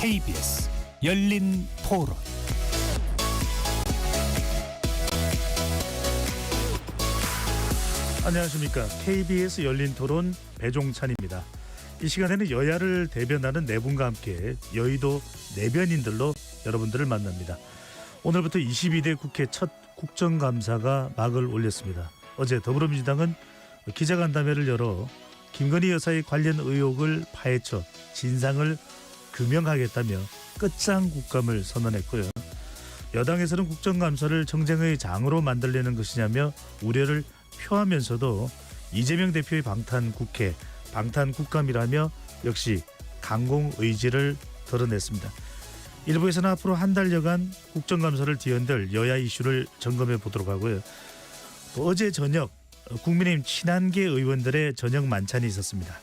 KBS 열린 토론. 안녕하십니까. KBS 열린 토론 배종찬입니다. 이 시간에는 여야를 대변하는 네 분과 함께 여의도 내변인들로 여러분들을 만납니다. 오늘부터 22대 국회 첫 국정감사가 막을 올렸습니다. 어제 더불어민주당은 기자간담회를 열어 김건희 여사의 관련 의혹을 파헤쳐 진상을 규명하겠다며 끝장 국감을 선언했고요. 여당에서는 국정감사를 정쟁의 장으로 만들려는 것이냐며 우려를 표하면서도 이재명 대표의 방탄 국회, 방탄 국감이라며 역시 강공 의지를 드러냈습니다. 일부에서는 앞으로 한 달여간 국정감사를 뒤흔들 여야 이슈를 점검해 보도록 하고요. 또 어제 저녁 국민의힘 친한계 의원들의 저녁 만찬이 있었습니다.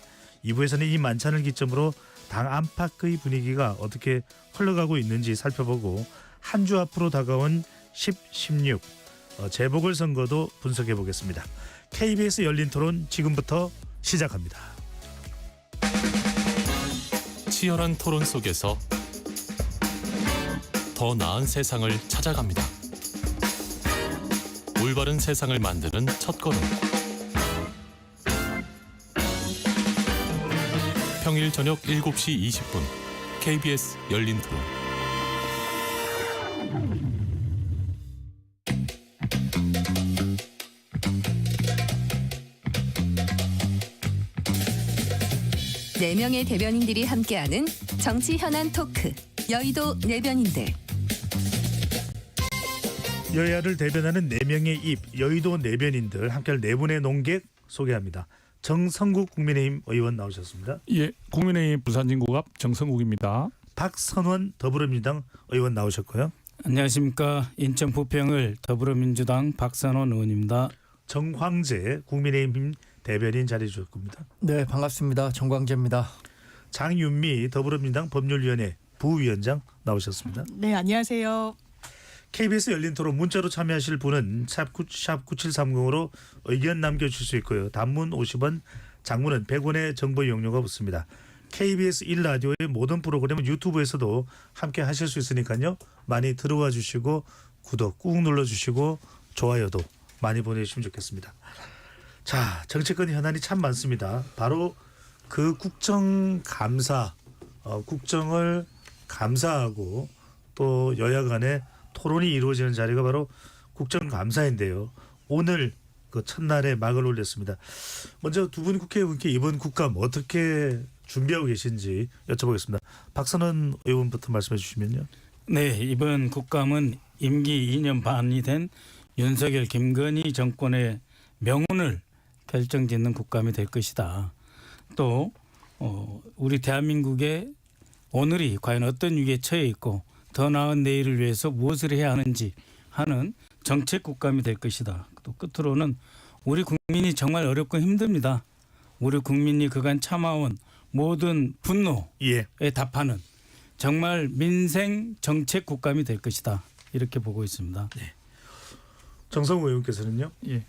2부에서는 이 만찬을 기점으로 당 안팎의 분위기가 어떻게 흘러가고 있는지 살펴보고 한 주 앞으로 다가온 10, 16 재보궐선거도 분석해 보겠습니다. KBS 열린 토론 지금부터 시작합니다. 치열한 토론 속에서 더 나은 세상을 찾아갑니다. 올바른 세상을 만드는 첫걸음. 평일 저녁 7시 20분 KBS 열린 토론. 네 명의 대변인들이 함께하는 정치 현안 토크 여의도 내변인들. 여야를 대변하는 4명의 입 여의도 내변인들 함께할 네 분의 논객 소개합니다. 정성국 국민의힘 의원 나오셨습니다. 예, 국민의힘 부산진구갑 정성국입니다. 박선원 더불어민주당 의원 나오셨고요. 안녕하십니까. 인천 부평을 더불어민주당 박선원 의원입니다. 정황재 국민의힘 대변인 자리해 주실 겁니다. 네, 반갑습니다. 정광재입니다. 장윤미 더불어민주당 법률위원회 부위원장 나오셨습니다. 네, 안녕하세요. KBS 열린 토론 문자로 참여하실 분은 샵 9730으로 의견 남겨주실 수 있고요. 단문 50원, 장문은 100원의 정보 이용료가 붙습니다. KBS 1라디오의 모든 프로그램은 유튜브에서도 함께 하실 수 있으니까요. 많이 들어와 주시고 구독 꾹 눌러주시고 좋아요도 많이 보내주시면 좋겠습니다. 자, 정치권 현안이 참 많습니다. 바로 그 국정감사, 국정을 감사하고 또 여야 간에 토론이 이루어지는 자리가 바로 국정감사인데요. 오늘 그 첫날에 막을 올렸습니다. 먼저 두 분 국회의원께 이번 국감 어떻게 준비하고 계신지 여쭤보겠습니다. 박선원 의원부터 말씀해 주시면요. 네, 이번 국감은 임기 2년 반이 된 윤석열 김건희 정권의 명운을 결정짓는 국감이 될 것이다. 또 우리 대한민국의 오늘이 과연 어떤 위기에 처해 있고 더 나은 내일을 위해서 무엇을 해야 하는지 하는 정책 국감이 될 것이다. 또 끝으로는 우리 국민이 정말 어렵고 힘듭니다. 우리 국민이 그간 참아온 모든 분노에 답하는 정말 민생 정책 국감이 될 것이다. 이렇게 보고 있습니다. 네. 정성우 의원께서는요? 예.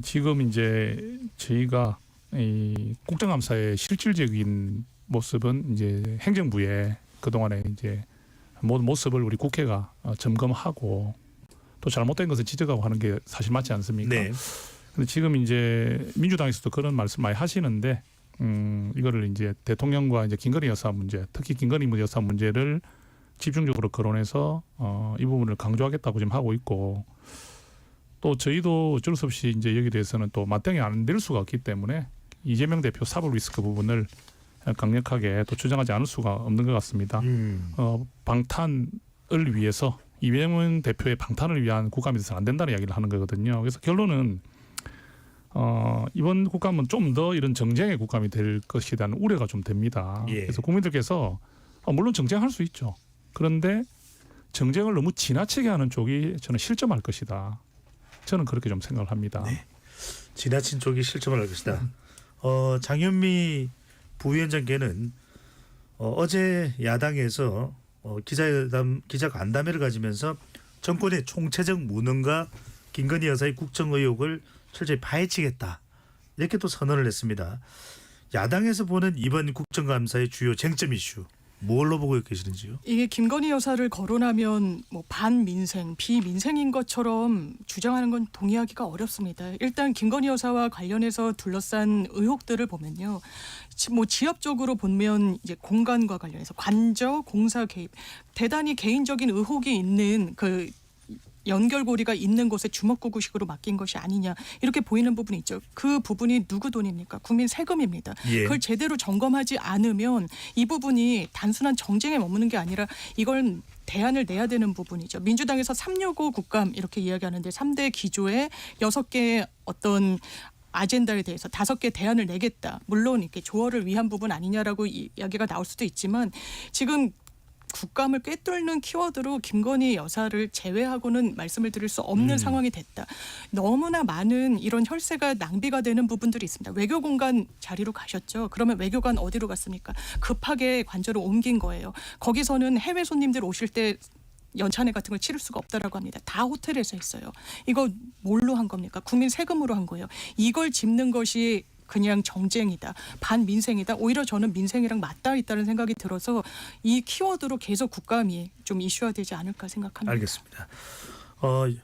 지금 이제 저희가 이 국정감사의 실질적인 모습은 이제 행정부의 그동안에 이제 모든 모습을 우리 국회가 점검하고 또 잘못된 것을 지적하고 하는 게 사실 맞지 않습니까? 네. 근데 지금 이제 민주당에서도 그런 말씀 많이 하시는데 이거를 이제 대통령과 이제 김건희 여사 문제, 특히 김건희 여사 문제를 집중적으로 거론해서 이 부분을 강조하겠다고 지금 하고 있고 또 저희도 어쩔 수 없이 이제 여기 대해서는 또 맞대응이 안 될 수가 없기 때문에 이재명 대표 사법 리스크 부분을 강력하게 또 주장하지 않을 수가 없는 것 같습니다. 방탄을 위해서 이재명 대표의 방탄을 위한 국감이 있어서는 안 된다는 이야기를 하는 거거든요. 그래서 결론은 이번 국감은 좀 더 이런 정쟁의 국감이 될 것이라는 우려가 좀 됩니다. 예. 그래서 국민들께서 물론 정쟁할 수 있죠. 그런데 정쟁을 너무 지나치게 하는 쪽이 저는 실점할 것이다. 저는 그렇게 좀 생각을 합니다. 네. 지나친 쪽이 실점을 할 것이다. 장윤미 부위원장께는 어제 야당에서 기자간담회를 가지면서 정권의 총체적 무능과 김건희 여사의 국정 의혹을 철저히 파헤치겠다. 이렇게 또 선언을 했습니다. 야당에서 보는 이번 국정감사의 주요 쟁점 이슈 뭘로 보고 계시는지요? 이게 김건희 여사를 거론하면 뭐 반민생, 비민생인 것처럼 주장하는 건 동의하기가 어렵습니다. 일단 김건희 여사와 관련해서 둘러싼 의혹들을 보면요. 뭐 지엽적으로 보면 이제 공간과 관련해서 관저, 공사 개입, 대단히 개인적인 의혹이 있는 그 연결고리가 있는 곳에 주먹구구식으로 맡긴 것이 아니냐 이렇게 보이는 부분이 있죠. 그 부분이 누구 돈입니까? 국민 세금입니다. 예. 그걸 제대로 점검하지 않으면 이 부분이 단순한 정쟁에 머무는 게 아니라 이걸 대안을 내야 되는 부분이죠. 민주당에서 365 국감 이렇게 이야기하는데 3대 기조에 6개의 어떤 아젠다에 대해서 5개 대안을 내겠다. 물론 이렇게 조화를 위한 부분 아니냐라고 이야기가 나올 수도 있지만 지금 국감을 꿰뚫는 키워드로 김건희 여사를 제외하고는 말씀을 드릴 수 없는 상황이 됐다. 너무나 많은 이런 혈세가 낭비가 되는 부분들이 있습니다. 외교공간 자리로 가셨죠. 그러면 외교관 어디로 갔습니까? 급하게 관저로 옮긴 거예요. 거기서는 해외 손님들 오실 때 연찬회 같은 걸 치를 수가 없다라고 합니다. 다 호텔에서 했어요. 이거 뭘로 한 겁니까? 국민 세금으로 한 거예요. 이걸 짚는 것이 그냥 정쟁이다. 반민생이다. 오히려 저는 민생이랑 맞닿아 있다는 생각이 들어서 이 키워드로 계속 국감이 좀 이슈화되지 않을까 생각합니다. 알겠습니다.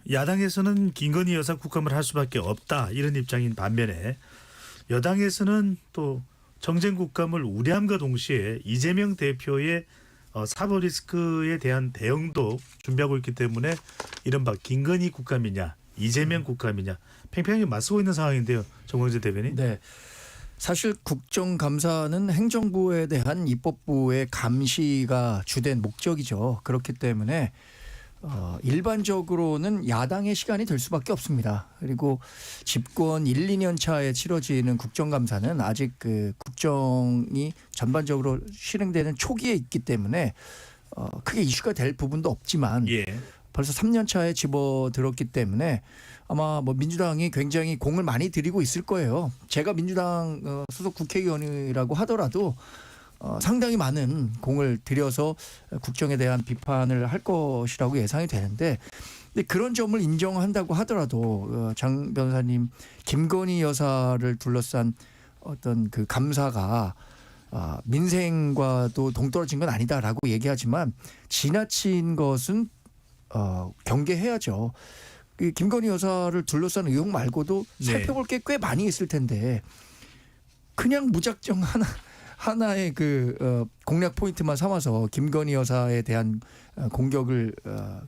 야당에서는 김건희 여사 국감을 할 수밖에 없다 이런 입장인 반면에 여당에서는 또 정쟁 국감을 우려함과 동시에 이재명 대표의 사법 리스크에 대한 대응도 준비하고 있기 때문에 이른바 김건희 국감이냐 이재명 국감이냐 팽팽하게 맞서고 있는 상황인데요. 정광재 대변인. 네. 사실 국정감사는 행정부에 대한 입법부의 감시가 주된 목적이죠. 그렇기 때문에 일반적으로는 야당의 시간이 될 수밖에 없습니다. 그리고 집권 1, 2년 차에 치러지는 국정감사는 아직 그 국정이 전반적으로 실행되는 초기에 있기 때문에 크게 이슈가 될 부분도 없지만 예. 벌써 3년 차에 집어들었기 때문에 아마 뭐 민주당이 굉장히 공을 많이 들이고 있을 거예요. 제가 민주당 소속 국회의원이라고 하더라도 상당히 많은 공을 들여서 국정에 대한 비판을 할 것이라고 예상이 되는데 근데 그런 점을 인정한다고 하더라도 장 변호사님 김건희 여사를 둘러싼 어떤 그 감사가 민생과도 동떨어진 건 아니다라고 얘기하지만 지나친 것은 경계해야죠. 김건희 여사를 둘러싼 의혹 말고도 살펴볼 게 꽤 많이 있을 텐데 그냥 무작정 하나의 그 공략 포인트만 삼아서 김건희 여사에 대한 공격을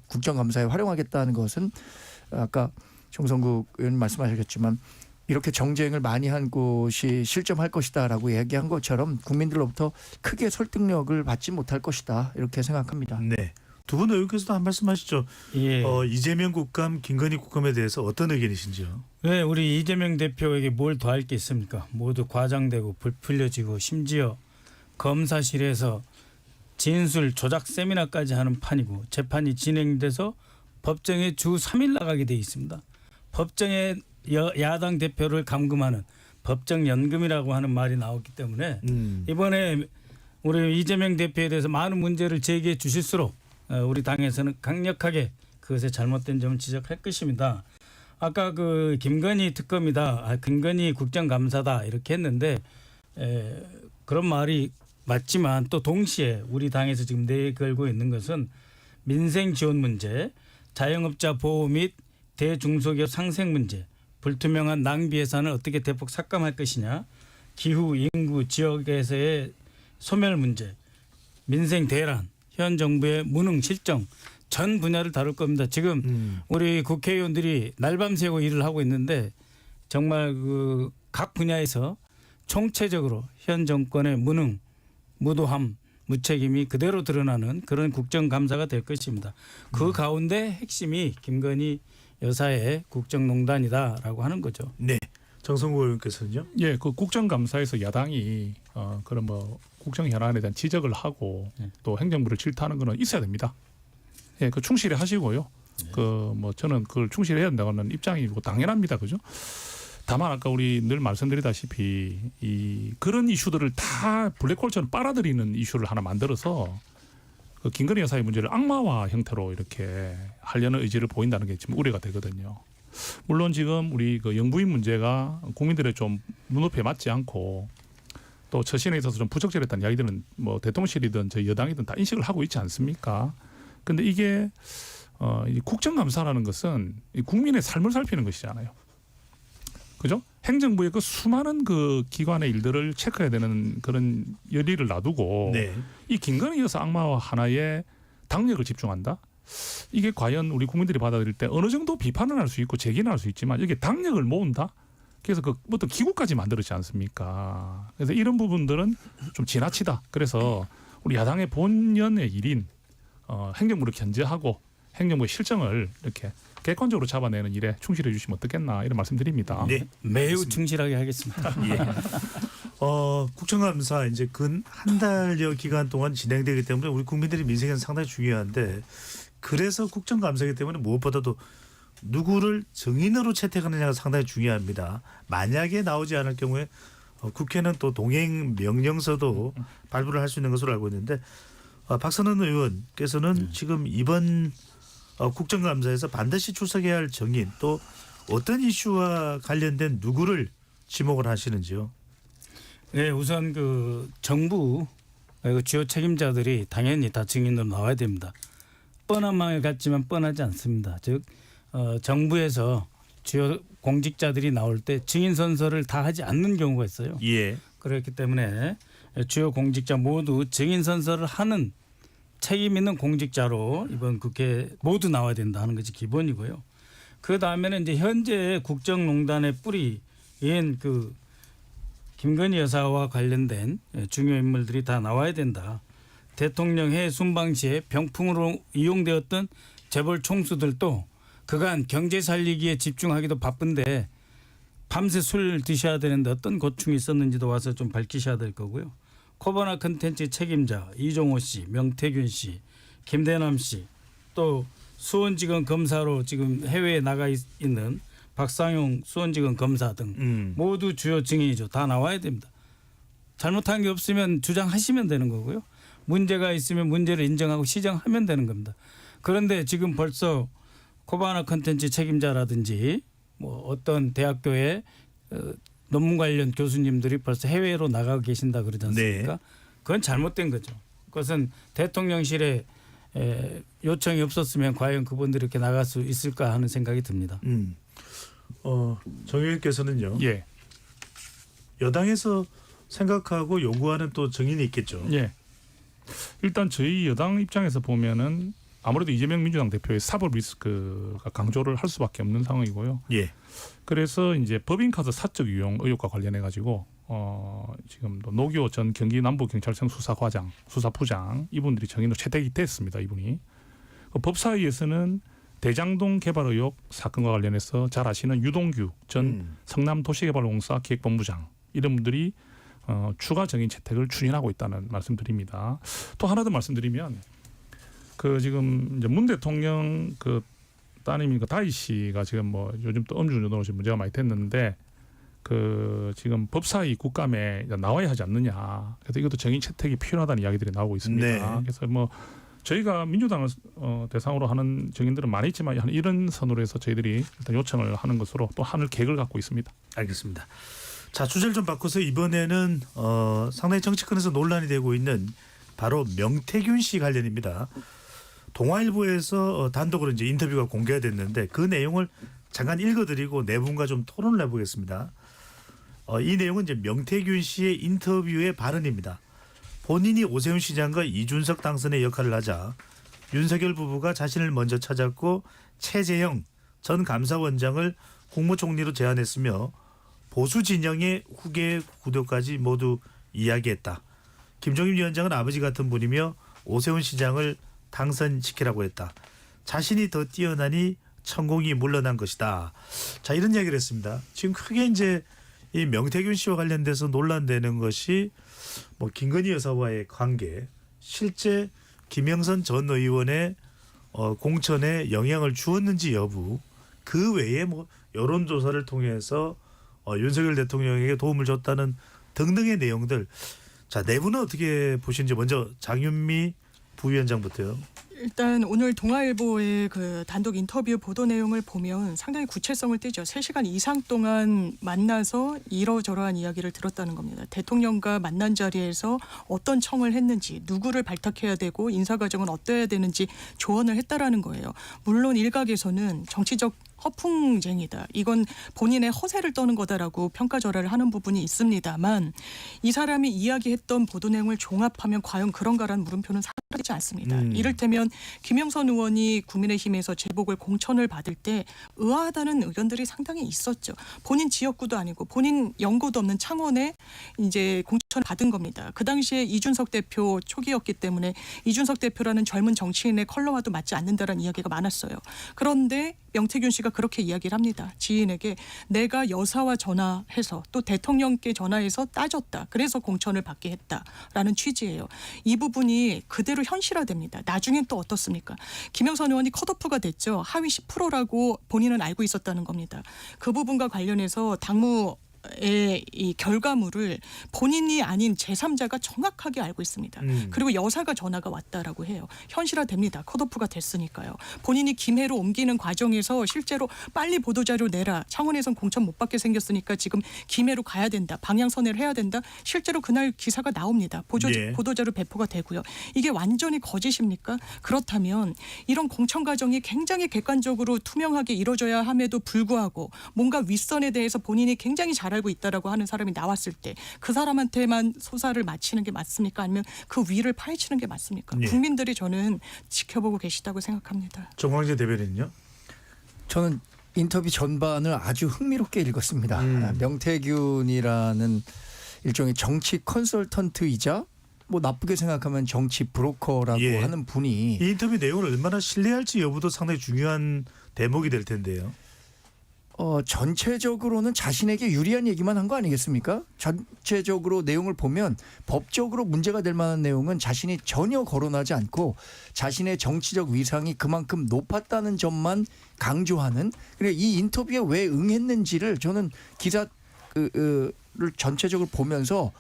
국정감사에 활용하겠다는 것은 아까 정성국 의원 말씀하셨지만 이렇게 정쟁을 많이 한 곳이 실점할 것이다라고 얘기한 것처럼 국민들로부터 크게 설득력을 받지 못할 것이다 이렇게 생각합니다. 네. 두 분 의원께서도 한 말씀하시죠. 예. 이재명 국감, 김건희 국감에 대해서 어떤 의견이신지요? 왜 우리 이재명 대표에게 뭘 더할 게 있습니까? 모두 과장되고 부풀려지고 심지어 검사실에서 진술 조작 세미나까지 하는 판이고 재판이 진행돼서 법정에 주 3일 나가게 돼 있습니다. 법정에 야당 대표를 감금하는 법정연금이라고 하는 말이 나왔기 때문에 이번에 우리 이재명 대표에 대해서 많은 문제를 제기해 주실수록 우리 당에서는 강력하게 그것에 잘못된 점을 지적할 것입니다. 아까 그 김건희 특검이다, 김건희 국정감사다 이렇게 했는데 그런 말이 맞지만 또 동시에 우리 당에서 지금 내걸고 있는 것은 민생 지원 문제, 자영업자 보호 및 대중소기업 상생 문제, 불투명한 낭비 예산을 어떻게 대폭 삭감할 것이냐, 기후 인구 지역에서의 소멸 문제, 민생 대란, 현 정부의 무능 실정 전 분야를 다룰 겁니다. 지금 우리 국회의원들이 날밤 새고 일을 하고 있는데 정말 그 각 분야에서 총체적으로 현 정권의 무능, 무도함, 무책임이 그대로 드러나는 그런 국정감사가 될 것입니다. 그 가운데 핵심이 김건희 여사의 국정농단이다라고 하는 거죠. 네. 정성국 의원께서는요? 예, 그 국정감사에서 야당이 그런 뭐 국정 현안에 대한 지적을 하고 또 행정부를 질타하는 거는 있어야 됩니다. 예, 그 충실히 하시고요. 그 뭐 저는 그걸 충실해야 된다고는 입장이고 당연합니다, 그죠? 다만 아까 우리 늘 말씀드리다시피 이 그런 이슈들을 다 블랙홀처럼 빨아들이는 이슈를 하나 만들어서 그 김건희 여사의 문제를 악마화 형태로 이렇게 하려는 의지를 보인다는 게 지금 우려가 되거든요. 물론 지금 우리 그 영부인 문제가 국민들의 좀 눈높이에 맞지 않고 또 처신에 있어서 좀 부적절했다는 이야기들은 뭐 대통령실이든 저희 여당이든 다 인식을 하고 있지 않습니까? 근데 이게 이 국정감사라는 것은 이 국민의 삶을 살피는 것이잖아요. 그죠? 행정부의 그 수많은 그 기관의 일들을 체크해야 되는 그런 열의를 놔두고 네. 이 김건희 여사 악마와 하나의 당력을 집중한다? 이게 과연 우리 국민들이 받아들일 때 어느 정도 비판을 할 수 있고 제기는 할 수 있지만 이게 당력을 모은다? 그래서 그 어떤 기구까지 만들었지 않습니까? 그래서 이런 부분들은 좀 지나치다. 그래서 우리 야당의 본연의 일인 행정부를 견제하고 행정부의 실정을 이렇게 객관적으로 잡아내는 일에 충실해 주시면 어떻겠나 이런 말씀드립니다. 네. 매우 충실하게 하겠습니다. 예. 국정감사 이제 근 한 달여 기간 동안 진행되기 때문에 우리 국민들의 민생에는 상당히 중요한데 그래서 국정감사이기 때문에 무엇보다도 누구를 증인으로 채택하느냐가 상당히 중요합니다. 만약에 나오지 않을 경우에 국회는 또 동행 명령서도 발부를 할 수 있는 것으로 알고 있는데 박선원 의원께서는 지금 이번 국정감사에서 반드시 출석해야 할 증인 또 어떤 이슈와 관련된 누구를 지목을 하시는지요? 네, 우선 그 정부 그리고 주요 책임자들이 당연히 다 증인으로 나와야 됩니다. 뻔한 말 같지만 뻔하지 않습니다. 즉 정부에서 주요 공직자들이 나올 때 증인 선서를 다 하지 않는 경우가 있어요. 예. 그렇기 때문에 주요 공직자 모두 증인 선서를 하는 책임 있는 공직자로 이번 국회에 모두 나와야 된다 하는 것이 기본이고요. 그 다음에는 이제 현재 국정농단의 뿌리인 그 김건희 여사와 관련된 중요 인물들이 다 나와야 된다. 대통령 해 순방 시에 병풍으로 이용되었던 재벌 총수들도 그간 경제 살리기에 집중하기도 바쁜데 밤새 술 드셔야 되는데 어떤 고충이 있었는지도 와서 좀 밝히셔야 될 거고요. 코바나 컨텐츠 책임자 이종호 씨, 명태균 씨, 김대남 씨, 또 수원지검 검사로 지금 해외에 나가 있는 박상용 수원지검 검사 등 모두 주요 증인이죠. 다 나와야 됩니다. 잘못한 게 없으면 주장하시면 되는 거고요. 문제가 있으면 문제를 인정하고 시정하면 되는 겁니다. 그런데 지금 벌써 코바나 컨텐츠 책임자라든지 뭐 어떤 대학교의 논문 관련 교수님들이 벌써 해외로 나가고 계신다 그러지 않습니까? 네. 그건 잘못된 거죠. 그것은 대통령실에 요청이 없었으면 과연 그분들이 이렇게 나갈 수 있을까 하는 생각이 듭니다. 정 의원께서는요. 예. 여당에서 생각하고 요구하는 또 정인이 있겠죠. 예. 일단 저희 여당 입장에서 보면은 아무래도 이재명 민주당 대표의 사법 리스크가 강조를 할 수밖에 없는 상황이고요. 예. 그래서 이제 법인카드 사적 유용 의혹과 관련해 가지고 지금 노기호 전 경기 남부경찰청 수사과장, 수사부장 이분들이 정인으로 채택이 됐습니다. 이분이 법사위에서는 대장동 개발 의혹 사건과 관련해서 잘 아시는 유동규 전 성남도시개발공사 기획본부장 이런 분들이 추가 정인 채택을 추진하고 있다는 말씀드립니다. 또 하나 더 말씀드리면 그 지금 이제 문 대통령 그 따님인 그 다희 씨가 지금 뭐 요즘 또 음주운전으로 지금 문제가 많이 됐는데 그 지금 법사위 국감에 나와야 하지 않느냐. 그래서 이것도 정인 채택이 필요하다는 이야기들이 나오고 있습니다. 네. 그래서 뭐 저희가 민주당을 대상으로 하는 정인들은 많이 있지만 이런 선으로 해서 저희들이 일단 요청을 하는 것으로 또 하늘 계획을 갖고 있습니다. 알겠습니다. 자, 주제를 좀 바꿔서 이번에는 상당히 정치권에서 논란이 되고 있는 바로 명태균 씨 관련입니다. 동아일보에서 단독으로 이제 인터뷰가 공개가 됐는데 그 내용을 잠깐 읽어드리고 네 분과 좀 토론을 해보겠습니다. 이 내용은 이제 명태균 씨의 인터뷰의 발언입니다. 본인이 오세훈 시장과 이준석 당선의 역할을 하자 윤석열 부부가 자신을 먼저 찾았고 최재형 전 감사원장을 국무총리로 제안했으며 보수 진영의 후계 구도까지 모두 이야기했다. 김종인 위원장은 아버지 같은 분이며 오세훈 시장을 당선시키라고 했다. 자신이 더 뛰어나니 천공이 물러난 것이다. 자, 이런 이야기를 했습니다. 지금 크게 이제 이 명태균 씨와 관련돼서 논란되는 것이 뭐 김건희 여사와의 관계, 실제 김영선 전 의원의 공천에 영향을 주었는지 여부, 그 외에 뭐 여론조사를 통해서 윤석열 대통령에게 도움을 줬다는 등등의 내용들. 자, 네 분은 어떻게 보시는지 먼저 장윤미 부위원장부터요. 일단 오늘 동아일보의 그 단독 인터뷰 보도 내용을 보면 상당히 구체성을 띠죠. 3시간 이상 동안 만나서 이러저러한 이야기를 들었다는 겁니다. 대통령과 만난 자리에서 어떤 청을 했는지, 누구를 발탁해야 되고 인사 과정은 어떠해야 되는지 조언을 했다라는 거예요. 물론 일각에서는 정치적 허풍쟁이다. 이건 본인의 허세를 떠는 거다라고 평가절하를 하는 부분이 있습니다만 이 사람이 이야기했던 보도 내용을 종합하면 과연 그런가라는 물음표는 사라지지 않습니다. 이를테면 김영선 의원이 국민의힘에서 재보궐 공천을 받을 때 의아하다는 의견들이 상당히 있었죠. 본인 지역구도 아니고 본인 연고도 없는 창원에 이제 공천을 받은 겁니다. 그 당시에 이준석 대표 초기였기 때문에 이준석 대표라는 젊은 정치인의 컬러와도 맞지 않는다라는 이야기가 많았어요. 그런데 명태균 씨가 그렇게 이야기를 합니다. 지인에게 내가 여사와 전화해서 또 대통령께 전화해서 따졌다. 그래서 공천을 받게 했다라는 취지예요. 이 부분이 그대로 현실화됩니다. 나중엔 또 어떻습니까? 김영선 의원이 컷오프가 됐죠. 하위 10%라고 본인은 알고 있었다는 겁니다. 그 부분과 관련해서 당무 이 결과물을 본인이 아닌 제3자가 정확하게 알고 있습니다. 그리고 여사가 전화가 왔다라고 해요. 현실화됩니다. 컷오프가 됐으니까요. 본인이 김해로 옮기는 과정에서 실제로 빨리 보도자료 내라. 창원에선 공천 못 받게 생겼으니까 지금 김해로 가야 된다. 방향선회를 해야 된다. 실제로 그날 기사가 나옵니다. 보도자료 배포가 되고요. 이게 완전히 거짓입니까? 그렇다면 이런 공천 과정이 굉장히 객관적으로 투명하게 이루어져야 함에도 불구하고 뭔가 윗선에 대해서 본인이 굉장히 잘 알고 있다라고 하는 사람이 나왔을 때 그 사람한테만 소사를 마치는 게 맞습니까? 아니면 그 위를 파헤치는 게 맞습니까? 예. 국민들이 저는 지켜보고 계시다고 생각합니다. 정광재 대변인요? 저는 인터뷰 전반을 아주 흥미롭게 읽었습니다. 명태균이라는 일종의 정치 컨설턴트이자 뭐 나쁘게 생각하면 정치 브로커라고 예. 하는 분이 이 인터뷰 내용을 얼마나 신뢰할지 여부도 상당히 중요한 대목이 될 텐데요. 전체적으로는 자신에게 유리한 얘기만 한 거 아니겠습니까? 전체적으로 내용을 보면 법적으로 문제가 될 만한 내용은 자신이 전혀 거론하지 않고 자신의 정치적 위상이 그만큼 높았다는 점만 강조하는, 그리고 이 인터뷰에 왜 응했는지를 저는 기사를 전체적으로 보면서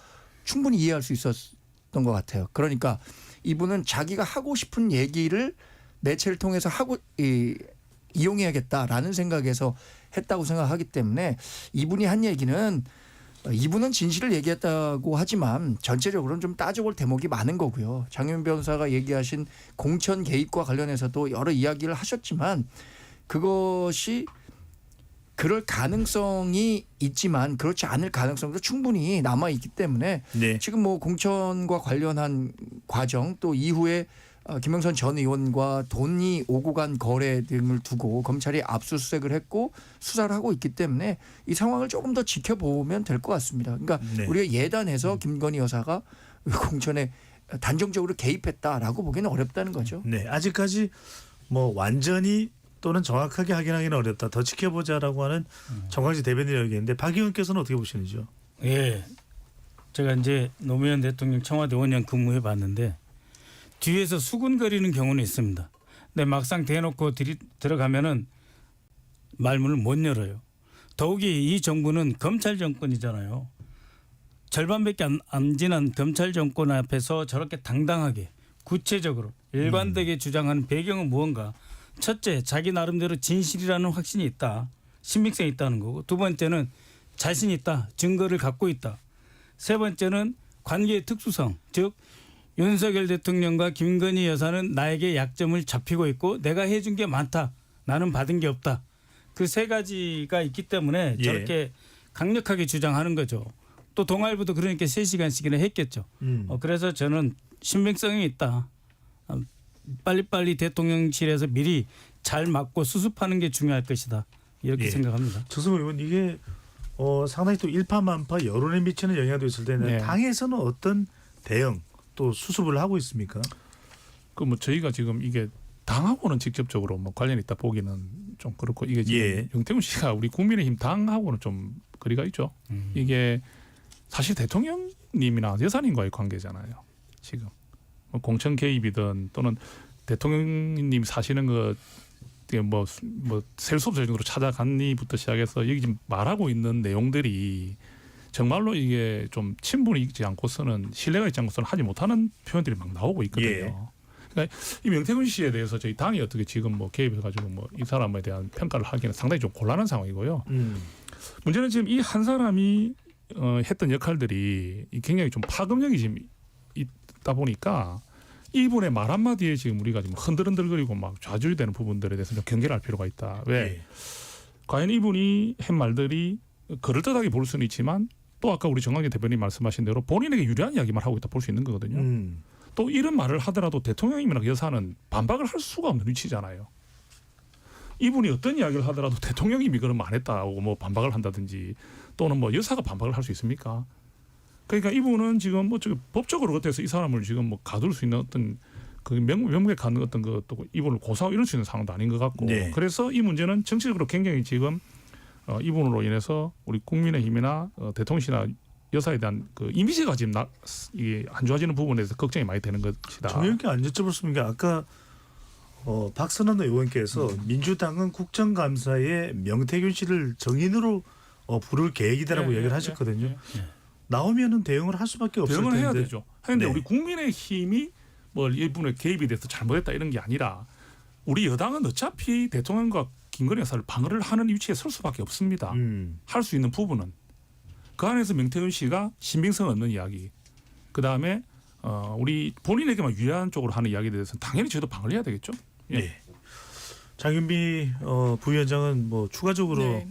충분히 이해할 수 있었던 것 같아요. 그러니까 이분은 자기가 하고 싶은 얘기를 매체를 통해서 이용해야겠다라는 생각에서 했다고 생각하기 때문에 이분이 한 얘기는, 이분은 진실을 얘기했다고 하지만 전체적으로는 좀 따져볼 대목이 많은 거고요. 장윤 변호사가 얘기하신 공천 개입과 관련해서도 여러 이야기를 하셨지만 그것이 그럴 가능성이 있지만 그렇지 않을 가능성도 충분히 남아있기 때문에 네. 지금 뭐 공천과 관련한 과정 또 이후에 김영선 전 의원과 돈이 오고 간 거래 등을 두고 검찰이 압수수색을 했고 수사를 하고 있기 때문에 이 상황을 조금 더 지켜보면 될 것 같습니다. 그러니까 네. 우리가 예단해서 김건희 여사가 공천에 단정적으로 개입했다라고 보기는 어렵다는 거죠. 네, 아직까지 뭐 완전히 또는 정확하게 확인하기는 어렵다. 더 지켜보자라고 하는 정광재 대변인 의견인데 박 의원께서는 어떻게 보시는지요? 예, 제가 이제 노무현 대통령 청와대 5년 근무해 봤는데 뒤에서 수군거리는 경우는 있습니다. 근데 막상 대놓고 들어가면은 말문을 못 열어요. 더욱이 이 정부는 검찰 정권이잖아요. 절반밖에 안 지난 검찰 정권 앞에서 저렇게 당당하게 구체적으로 일관되게 주장하는 배경은 무언가. 첫째, 자기 나름대로 진실이라는 확신이 있다. 신빙성이 있다는 거고. 두 번째는 자신 있다. 증거를 갖고 있다. 세 번째는 관계의 특수성. 즉 윤석열 대통령과 김건희 여사는 나에게 약점을 잡히고 있고 내가 해준 게 많다. 나는 받은 게 없다. 그 세 가지가 있기 때문에 예. 저렇게 강력하게 주장하는 거죠. 또 동아일보도 그러니까 3시간씩이나 했겠죠. 그래서 저는 신빙성이 있다. 빨리빨리 대통령실에서 미리 잘 막고 수습하는 게 중요할 것이다. 이렇게 예. 생각합니다. 조승우 의원, 이게 상당히 또 일파만파 여론에 미치는 영향도 있을 텐데 네. 당에서는 어떤 대응 또 수습을 하고 있습니까? 그 뭐 저희가 지금 이게 당하고는 직접적으로 뭐 관련이 있다 보기는 좀 그렇고, 이게 지금 예. 영태훈 씨가 우리 국민의힘 당하고는 좀 거리가 있죠. 이게 사실 대통령님이나 여사님과의 관계잖아요. 지금 뭐 공천 개입이든 또는 대통령님 사시는 거 뭐 셀 수 없을 정도로 찾아간니부터 시작해서 여기 지금 말하고 있는 내용들이 정말로 이게 좀 친분이 있지 않고서는, 신뢰가 있지 않고서는 하지 못하는 표현들이 막 나오고 있거든요. 예. 그러니까 이 명태균 씨에 대해서 저희 당이 어떻게 지금 뭐 개입해가지고 뭐 이 사람에 대한 평가를 하기는 상당히 좀 곤란한 상황이고요. 문제는 지금 이 한 사람이 했던 역할들이 굉장히 좀 파급력이 지금 있다 보니까 이분의 말 한마디에 지금 우리가 지금 흔들흔들거리고 막 좌절되는 부분들에 대해서 좀 경계를 할 필요가 있다. 왜? 네. 과연 이분이 한 말들이 그럴듯하게 볼 수는 있지만 또 아까 우리 정광재 대표님 말씀하신 대로 본인에게 유리한 이야기만 하고 있다 볼 수 있는 거거든요. 또 이런 말을 하더라도 대통령이나 여사는 반박을 할 수가 없는 위치잖아요. 이분이 어떤 이야기를 하더라도 대통령님이 그러면 안 했다고 뭐 반박을 한다든지 또는 뭐 여사가 반박을 할 수 있습니까? 그러니까 이분은 지금 뭐 법적으로 어때서 이 사람을 지금 뭐 가둘 수 있는 어떤 그 명백한 어떤 그 또 이분을 고소하고 이럴 수 있는 상황도 아닌 것 같고 네. 그래서 이 문제는 정치적으로 굉장히 지금 이분으로 인해서 우리 국민의힘이나 대통령이나 여사에 대한 그 이미지가 지금 이게 안 좋아지는 부분에 대해서 걱정이 많이 되는 것이다. 정의롭게 안 여쭤볼 수 있는 게 아까 박선원 의원께서 민주당은 국정감사에 명태균 씨를 정인으로 부를 계획이다라고 얘기를 하셨거든요. 나오면은 대응을 할 수밖에 없을 텐데. 대응을 해야 되죠. 그런데 네. 우리 국민의힘이 뭐 이분의 개입에 대해서 잘못했다 이런 게 아니라 우리 여당은 어차피 대통령과 김건희 여사를 방어를 하는 위치에 설 수밖에 없습니다. 할 수 있는 부분은 그 안에서 명태균 씨가 신빙성 없는 이야기, 그 다음에 우리 본인에게만 유리한 쪽으로 하는 이야기에 대해서는 당연히 저희도 방어를 해야 되겠죠. 예. 네. 장윤비 부위원장은 뭐 추가적으로 네.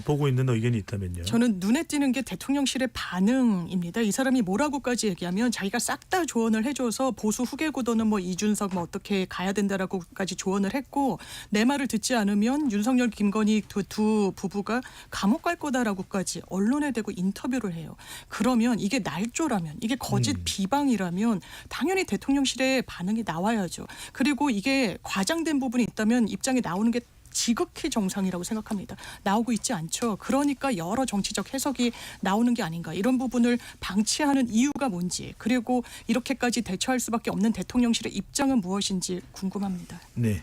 보고 있는 의견이 있다면요. 저는 눈에 띄는 게 대통령실의 반응입니다. 이 사람이 뭐라고까지 얘기하면 자기가 싹 다 조언을 해줘서 보수 후계 구도는 뭐 이준석 뭐 어떻게 가야 된다라고까지 조언을 했고 내 말을 듣지 않으면 윤석열 김건희 두 부부가 감옥 갈 거다라고까지 언론에 대고 인터뷰를 해요. 그러면 이게 날조라면 이게 거짓 비방이라면 당연히 대통령실의 반응이 나와야죠. 그리고 이게 과장된 부분이 있다면 입장이 나오는 게 지극히 정상이라고 생각합니다. 나오고 있지 않죠. 그러니까 여러 정치적 해석이 나오는 게 아닌가. 이런 부분을 방치하는 이유가 뭔지 그리고 이렇게까지 대처할 수밖에 없는 대통령실의 입장은 무엇인지 궁금합니다. 네.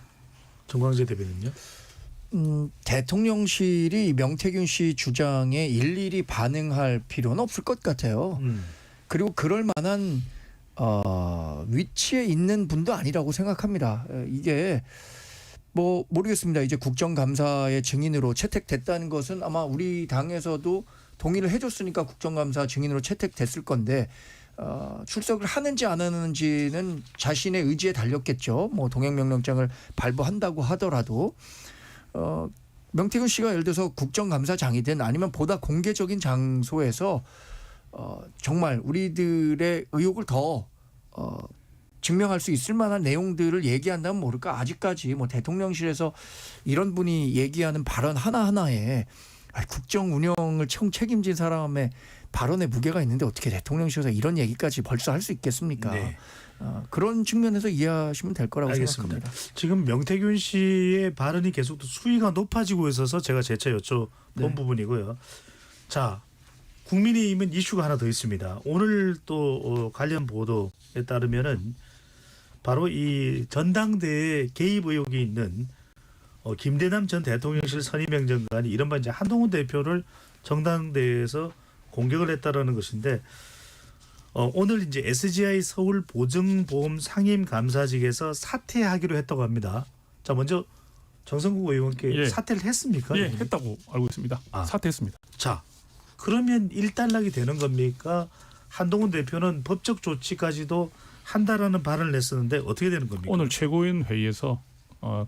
정광재 대변인요. 대통령실이 명태균 씨 주장에 일일이 반응할 필요는 없을 것 같아요. 그리고 그럴 만한 위치에 있는 분도 아니라고 생각합니다. 이게 뭐 모르겠습니다. 이제 국정감사의 증인으로 채택됐다는 것은 아마 우리 당에서도 동의를 해줬으니까 국정감사 증인으로 채택됐을 건데 출석을 하는지 안 하는지는 자신의 의지에 달렸겠죠. 뭐 동행명령장을 발부한다고 하더라도 명태균 씨가 예를 들어서 국정감사장이든 아니면 보다 공개적인 장소에서 정말 우리들의 의혹을 더 증명할 수 있을 만한 내용들을 얘기한다면 모를까. 아직까지 뭐 대통령실에서 이런 분이 얘기하는 발언 하나하나에 국정 운영을 책임진 사람의 발언에 무게가 있는데 어떻게 대통령실에서 이런 얘기까지 벌써 할 수 있겠습니까? 네. 그런 측면에서 이해하시면 될 거라고 알겠습니다. 생각합니다. 지금 명태균 씨의 발언이 계속 수위가 높아지고 있어서 제가 재차 여쭤본 네. 부분이고요. 자, 국민의힘은 이슈가 하나 더 있습니다. 오늘 또 관련 보도에 따르면은 바로 이 전당대회 개입 의혹이 있는 김대남 전 대통령실 선임행정관이 이른바 이제 한동훈 대표를 전당대회에서 공격을 했다라는 것인데 오늘 이제 SGI 서울 보증보험 상임 감사직에서 사퇴하기로 했다고 합니다. 자, 먼저 정성국 의원께 예. 사퇴를 했습니까? 예, 했다고 알고 있습니다. 사퇴했습니다. 자, 그러면 일단락이 되는 겁니까? 한동훈 대표는 법적 조치까지도 한다라는 발언을 냈었는데 어떻게 되는 겁니까? 오늘 최고위원 회의에서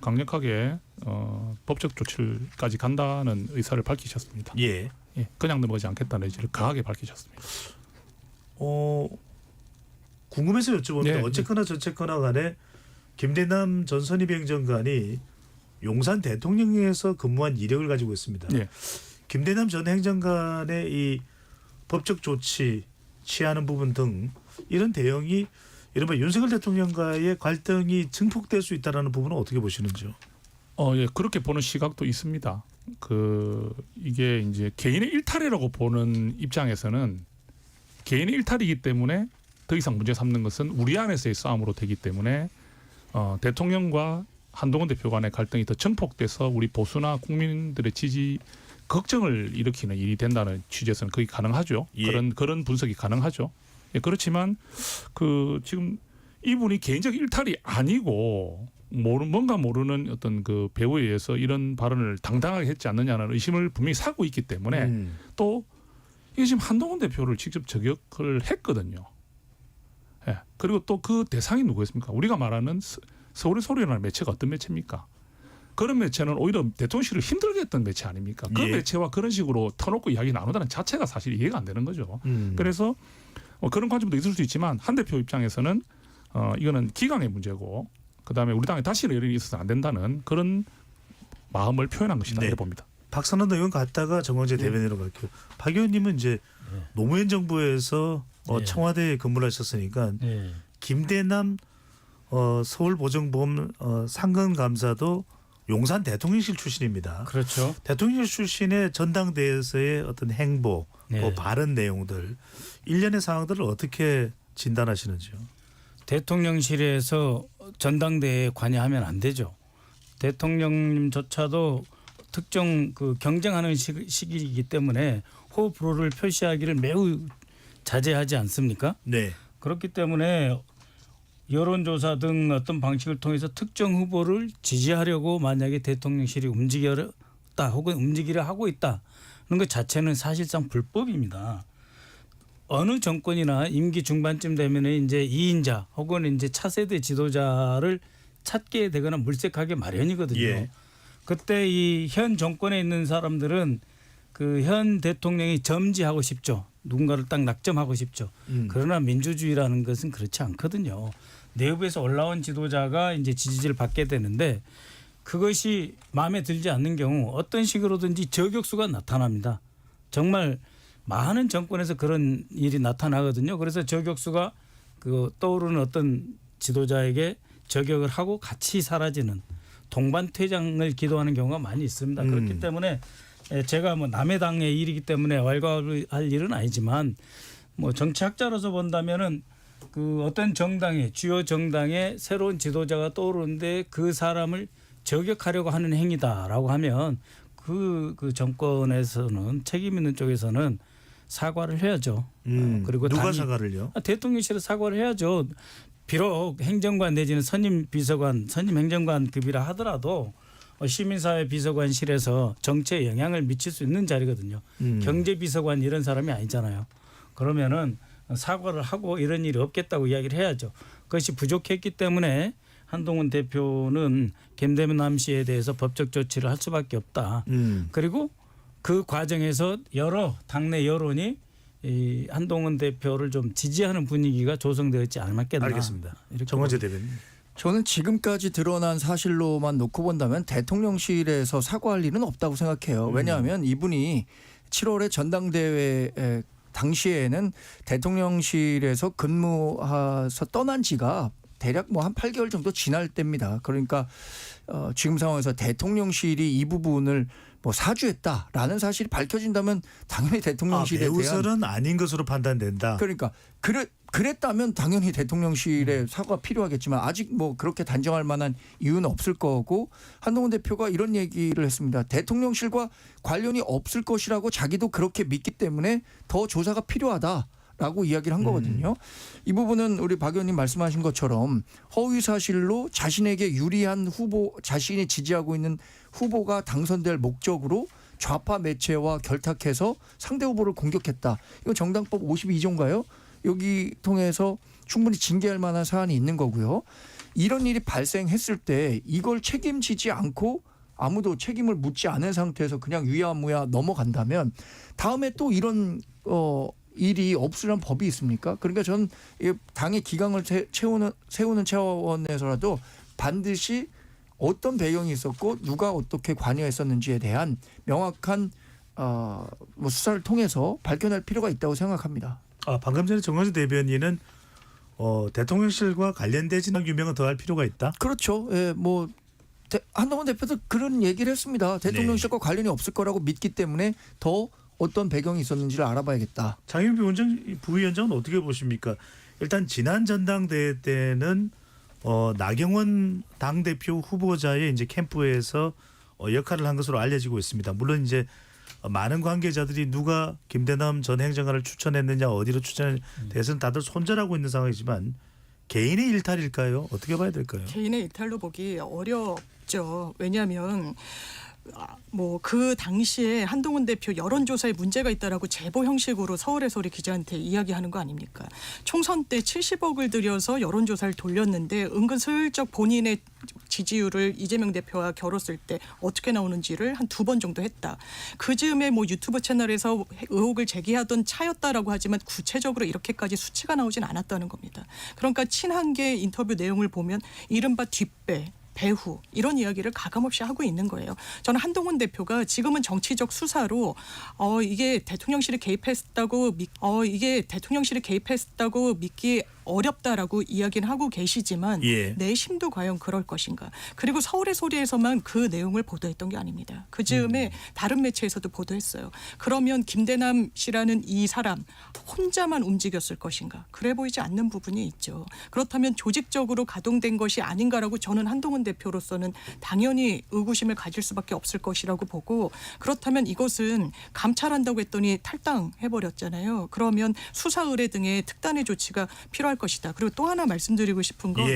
강력하게 법적 조치까지 간다는 의사를 밝히셨습니다. 예. 예, 그냥 넘어가지 않겠다는 의지를 강하게 밝히셨습니다. 궁금해서 여쭤봅니다. 네, 어쨌거나 저쨌거나 간에 김대남 전 선임행정관이 용산 대통령에서 근무한 이력을 가지고 있습니다. 네. 김대남 전 행정관의 이 법적 조치 취하는 부분 등 이런 대응이 이른바 윤석열 대통령과의 갈등이 증폭될 수 있다는 부분은 어떻게 보시는지요? 예, 그렇게 보는 시각도 있습니다. 이게 이제 개인의 일탈이라고 보는 입장에서는 개인의 일탈이기 때문에 더 이상 문제 삼는 것은 우리 안에서의 싸움으로 되기 때문에 대통령과 한동훈 대표 간의 갈등이 더 증폭돼서 우리 보수나 국민들의 지지 걱정을 일으키는 일이 된다는 취지에서는 그게 가능하죠. 예. 그런 분석이 가능하죠. 예, 그렇지만 지금 이분이 개인적 일탈이 아니고 뭔가 모르는 어떤 그 배우에 의해서 이런 발언을 당당하게 했지 않느냐는 의심을 분명히 사고 있기 때문에 또 이게 지금 한동훈 대표를 직접 저격을 했거든요. 예. 그리고 또 그 대상이 누구였습니까? 우리가 말하는 서울의 소리라는 매체가 어떤 매체입니까? 그런 매체는 오히려 대통령실을 힘들게 했던 매체 아닙니까? 그 예. 매체와 그런 식으로 터놓고 이야기 나누다는 자체가 사실 이해가 안 되는 거죠. 그래서 그런 관점도 있을 수 있지만 한 대표 입장에서는 이거는 기강의 문제고 그다음에 우리 당에 다시 열이 있어서 안 된다는 그런 마음을 표현한 것이다 네. 이렇게 봅니다. 박선원 의원 갔다가 정원재 대변인으로 갈게요. 박 의원님은 이제 노무현 정부에서 청와대에 근무를 하셨으니까 네. 김대남 서울보정보험 상근감사도 용산 대통령실 출신입니다. 그렇죠. 대통령실 출신의 전당대회에서의 어떤 행보, 네. 뭐 발언 내용들, 일련의 상황들을 어떻게 진단하시는지요? 대통령실에서 전당대회에 관여하면 안 되죠. 대통령님조차도 특정 그 경쟁하는 시기이기 때문에 호불호를 표시하기를 매우 자제하지 않습니까? 네. 그렇기 때문에 여론조사 등 어떤 방식을 통해서 특정 후보를 지지하려고 만약에 대통령실이 움직였다 혹은 움직이려 하고 있다는 것 자체는 사실상 불법입니다. 어느 정권이나 임기 중반쯤 되면 이제 2인자 혹은 이제 차세대 지도자를 찾게 되거나 물색하게 마련이거든요. 예. 그때 이 현 정권에 있는 사람들은 그 현 대통령이 점지하고 싶죠. 누군가를 딱 낙점하고 싶죠. 그러나 민주주의라는 것은 그렇지 않거든요. 내부에서 올라온 지도자가 이제 지지를 받게 되는데 그것이 마음에 들지 않는 경우 어떤 식으로든지 저격수가 나타납니다. 정말 많은 정권에서 그런 일이 나타나거든요. 그래서 저격수가 그 떠오르는 어떤 지도자에게 저격을 하고 같이 사라지는 동반 퇴장을 기도하는 경우가 많이 있습니다. 그렇기 때문에 제가 뭐 남의 당의 일이기 때문에 왈가왈부할 일은 아니지만 뭐 정치학자로서 본다면은 그 어떤 정당의 주요 정당의 새로운 지도자가 떠오르는데 그 사람을 저격하려고 하는 행위다라고 하면 그 정권에서는 책임 있는 쪽에서는 사과를 해야죠. 그리고 누가 당이 사과를요? 대통령실에 사과를 해야죠. 비록 행정관 내지는 선임 비서관, 선임 행정관급이라 하더라도 시민사회 비서관실에서 정치에 영향을 미칠 수 있는 자리거든요. 경제비서관 이런 사람이 아니잖아요. 그러면은 사과를 하고 이런 일이 없겠다고 이야기를 해야죠. 그것이 부족했기 때문에 한동훈 대표는 김대남 씨에 대해서 법적 조치를 할 수밖에 없다. 그리고 그 과정에서 여러 당내 여론이 이 한동훈 대표를 좀 지지하는 분위기가 조성되어 있지 않았겠나. 알겠습니다. 이렇게 정원재 대변인. 저는 지금까지 드러난 사실로만 놓고 본다면 대통령실에서 사과할 일은 없다고 생각해요. 왜냐하면 이분이 7월에 전당대회 당시에는 대통령실에서 근무해서 떠난 지가 대략 뭐 한 8개월 정도 지날 때입니다. 그러니까 지금 상황에서 대통령실이 이 부분을 뭐 사주했다라는 사실이 밝혀진다면 당연히 대통령실에 대한 배우설은 아닌 것으로 판단된다. 그러니까 그랬다면 당연히 대통령실에 사과가 필요하겠지만 아직 뭐 그렇게 단정할 만한 이유는 없을 거고 한동훈 대표가 이런 얘기를 했습니다. 대통령실과 관련이 없을 것이라고 자기도 그렇게 믿기 때문에 더 조사가 필요하다라고 이야기를 한 거거든요. 이 부분은 우리 박 의원님 말씀하신 것처럼 허위 사실로 자신에게 유리한 후보, 자신이 지지하고 있는 후보가 당선될 목적으로 좌파 매체와 결탁해서 상대 후보를 공격했다. 이거 정당법 52조인가요? 여기 통해서 충분히 징계할 만한 사안이 있는 거고요. 이런 일이 발생했을 때 이걸 책임지지 않고 아무도 책임을 묻지 않은 상태에서 그냥 위야무야 넘어간다면 다음에 또 이런 일이 없으란 법이 있습니까? 그러니까 저는 당의 기강을 세우는 차원에서라도 반드시 어떤 배경이 있었고 누가 어떻게 관여했었는지에 대한 명확한 뭐 수사를 통해서 밝혀낼 필요가 있다고 생각합니다. 방금 전에 정원재 대변인은 대통령실과 관련되지는 유명은 더 할 필요가 있다. 그렇죠. 예, 뭐 한동훈 대표도 그런 얘기를 했습니다. 대통령실과 관련이 없을 거라고 믿기 때문에 더 어떤 배경이 있었는지를 알아봐야겠다. 장윤비 부위원장은 어떻게 보십니까? 일단 지난 전당대회 때는 나경원 당대표 후보자의 이제 캠프에서 역할을 한 것으로 알려지고 있습니다. 물론 이제 많은 관계자들이 누가 김대남 전 행정관을 추천했느냐 어디로 추천했느냐에 대해서는 다들 손절하고 있는 상황이지만 개인의 일탈일까요? 어떻게 봐야 될까요? 개인의 일탈로 보기 어렵죠. 왜냐하면 뭐 그 당시에 한동훈 대표 여론조사에 문제가 있다라고 제보 형식으로 서울의 소리 기자한테 이야기하는 거 아닙니까? 총선 때 70억을 들여서 여론조사를 돌렸는데 은근슬쩍 본인의 지지율을 이재명 대표와 겨뤘을 때 어떻게 나오는지를 한 2번 정도 했다. 그 즈음에 뭐 유튜브 채널에서 의혹을 제기하던 차였다라고 하지만 구체적으로 이렇게까지 수치가 나오진 않았다는 겁니다. 그러니까 친한계 인터뷰 내용을 보면 이른바 뒷배 배후 이런 이야기를 가감없이 하고 있는 거예요. 저는 한동훈 대표가 지금은 정치적 수사로 이게 대통령실이 개입했다고 믿기 어렵다라고 이야기는 하고 계시지만 예. 내심도 과연 그럴 것인가. 그리고 서울의 소리에서만 그 내용을 보도했던 게 아닙니다. 그 즈음에 다른 매체에서도 보도했어요. 그러면 김대남 씨라는 이 사람 혼자만 움직였을 것인가. 그래 보이지 않는 부분이 있죠. 그렇다면 조직적으로 가동된 것이 아닌가라고 저는 한동훈 대표로서는 당연히 의구심을 가질 수밖에 없을 것이라고 보고 그렇다면 이것은 감찰한다고 했더니 탈당해버렸잖아요. 그러면 수사 의뢰 등의 특단의 조치가 필요할 것이다. 그리고 또 하나 말씀드리고 싶은 건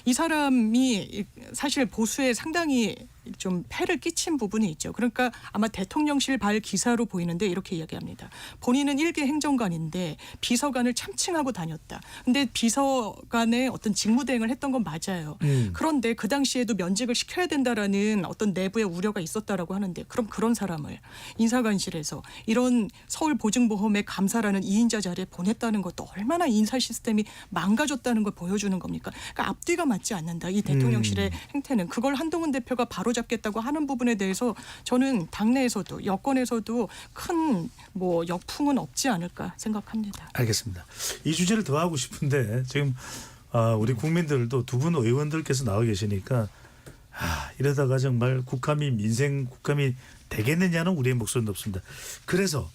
이 사람이 사실 보수에 상당히 좀 폐를 끼친 부분이 있죠. 그러니까 아마 대통령실 발 기사로 보이는데 이렇게 이야기합니다. 본인은 일개 행정관인데 비서관을 참칭하고 다녔다. 근데 비서관의 어떤 직무대행을 했던 건 맞아요. 그런데 그 당시에도 면직을 시켜야 된다라는 어떤 내부의 우려가 있었다라고 하는데 그럼 그런 사람을 인사관실에서 이런 서울보증보험의 감사라는 2인자 자리에 보냈다는 것도 얼마나 인사 시스템이 망가졌다는 걸 보여주는 겁니까? 그러니까 앞뒤가 맞지 않는다. 이 대통령실의 행태는. 그걸 한동훈 대표가 바로 잡겠다고 하는 부분에 대해서 저는 당내에서도 여권에서도 큰 뭐 역풍은 없지 않을까 생각합니다. 알겠습니다. 이 주제를 더 하고 싶은데 지금 우리 국민들도 두 분 의원들께서 나와 계시니까 이러다가 정말 국감이 민생 국감이 되겠느냐는 우리의 목소리는 없습니다. 그래서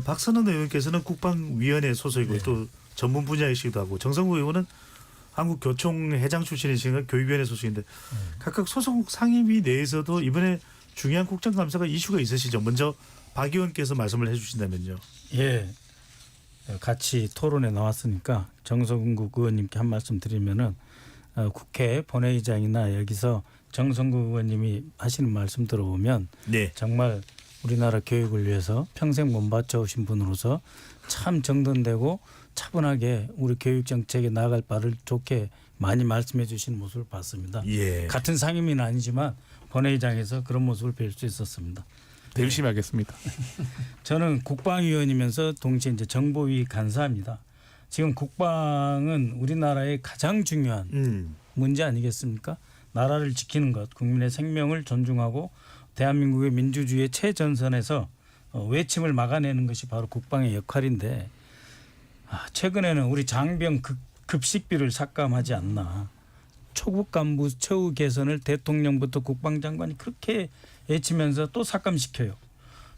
박선원 의원께서는 국방위원회 소속이고 또 전문 분야이시기도 하고 정성구 의원은 한국교총회장 출신이시니까 교육위원회 소속인데 각각 소속 상임위 내에서도 이번에 중요한 국정감사가 이슈가 있으시죠. 먼저 박 의원께서 말씀을 해주신다면요. 예, 같이 토론에 나왔으니까 정성국 의원님께 한 말씀 드리면은 국회 본회의장이나 여기서 정성국 의원님이 하시는 말씀 들어보면 정말 우리나라 교육을 위해서 평생 몸바쳐 오신 분으로서 참 정돈되고 차분하게 우리 교육 정책에 나아갈 바를 좋게 많이 말씀해 주시는 모습을 봤습니다. 같은 상임위는 아니지만 본회의장에서 그런 모습을 뵐 수 있었습니다. 열심히 하겠습니다. 저는 국방위원이면서 동시에 이제 정보위 간사입니다. 지금 국방은 우리나라의 가장 중요한 문제 아니겠습니까? 나라를 지키는 것, 국민의 생명을 존중하고 대한민국의 민주주의의 최전선에서 외침을 막아내는 것이 바로 국방의 역할인데 최근에는 우리 장병 급식비를 삭감하지 않나. 초급 간부 처우 개선을 대통령부터 국방장관이 그렇게 외치면서 또 삭감시켜요.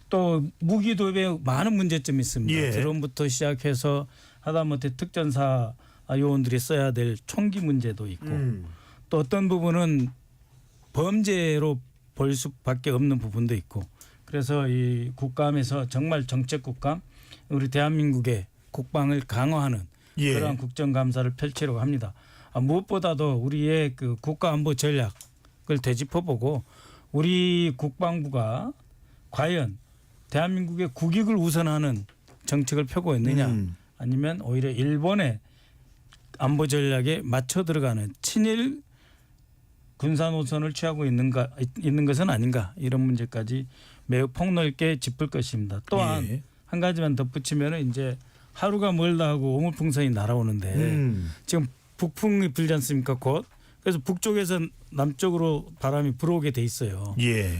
또 무기 도입에 많은 문제점이 있습니다. 드론부터 시작해서 하다못해 특전사 요원들이 써야 될 총기 문제도 있고 또 어떤 부분은 범죄로 볼 수밖에 없는 부분도 있고 그래서 이 국감에서 정말 정책 국감 우리 대한민국의 국방을 강화하는 그러한 국정감사를 펼치려고 합니다. 무엇보다도 우리의 그 국가안보 전략을 되짚어보고 우리 국방부가 과연 대한민국의 국익을 우선하는 정책을 펴고 있느냐 아니면 오히려 일본의 안보 전략에 맞춰 들어가는 친일 군사 노선을 취하고 있는 것은 아닌가 이런 문제까지 매우 폭넓게 짚을 것입니다. 또한 한 가지만 덧붙이면 이제 하루가 멀다 하고 오물풍선이 날아오는데 지금 북풍이 불지 않습니까? 곧. 그래서 북쪽에서 남쪽으로 바람이 불어오게 돼 있어요.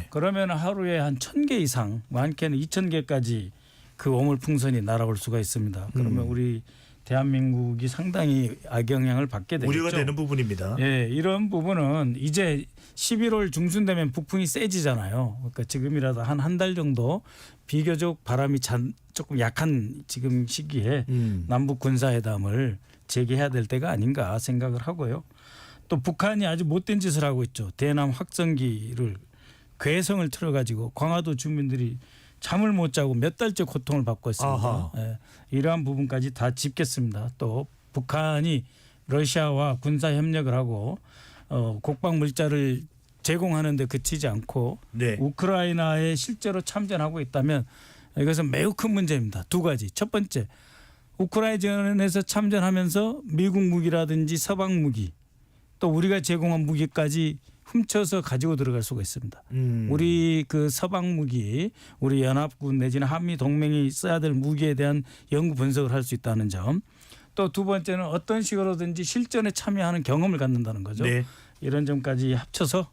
그러면 하루에 한 1,000개 이상 많게는 2,000개까지 그 오물풍선이 날아올 수가 있습니다. 그러면 우리 대한민국이 상당히 악영향을 받게 되겠죠. 우려가 되는 부분입니다. 예, 이런 부분은 이제 11월 중순 되면 북풍이 세지잖아요. 그러니까 지금이라도 한 달 정도 비교적 바람이 조금 약한 지금 시기에 남북 군사회담을 재개해야 될 때가 아닌가 생각을 하고요. 또 북한이 아주 못된 짓을 하고 있죠. 대남 확성기를 괴성을 틀어가지고 광화도 주민들이 잠을 못 자고 몇 달째 고통을 받고 있습니다. 예, 이러한 부분까지 다 짚겠습니다. 또 북한이 러시아와 군사 협력을 하고 국방 물자를 제공하는 데 그치지 않고 네. 우크라이나에 실제로 참전하고 있다면 이것은 매우 큰 문제입니다. 두 가지. 첫 번째, 우크라이나전에서 참전하면서 미국 무기라든지 서방 무기 또 우리가 제공한 무기까지 훔쳐서 가지고 들어갈 수가 있습니다. 우리 그 서방 무기, 우리 연합군 내지는 한미 동맹이 써야 될 무기에 대한 연구 분석을 할 수 있다는 점. 또 두 번째는 어떤 식으로든지 실전에 참여하는 경험을 갖는다는 거죠. 네. 이런 점까지 합쳐서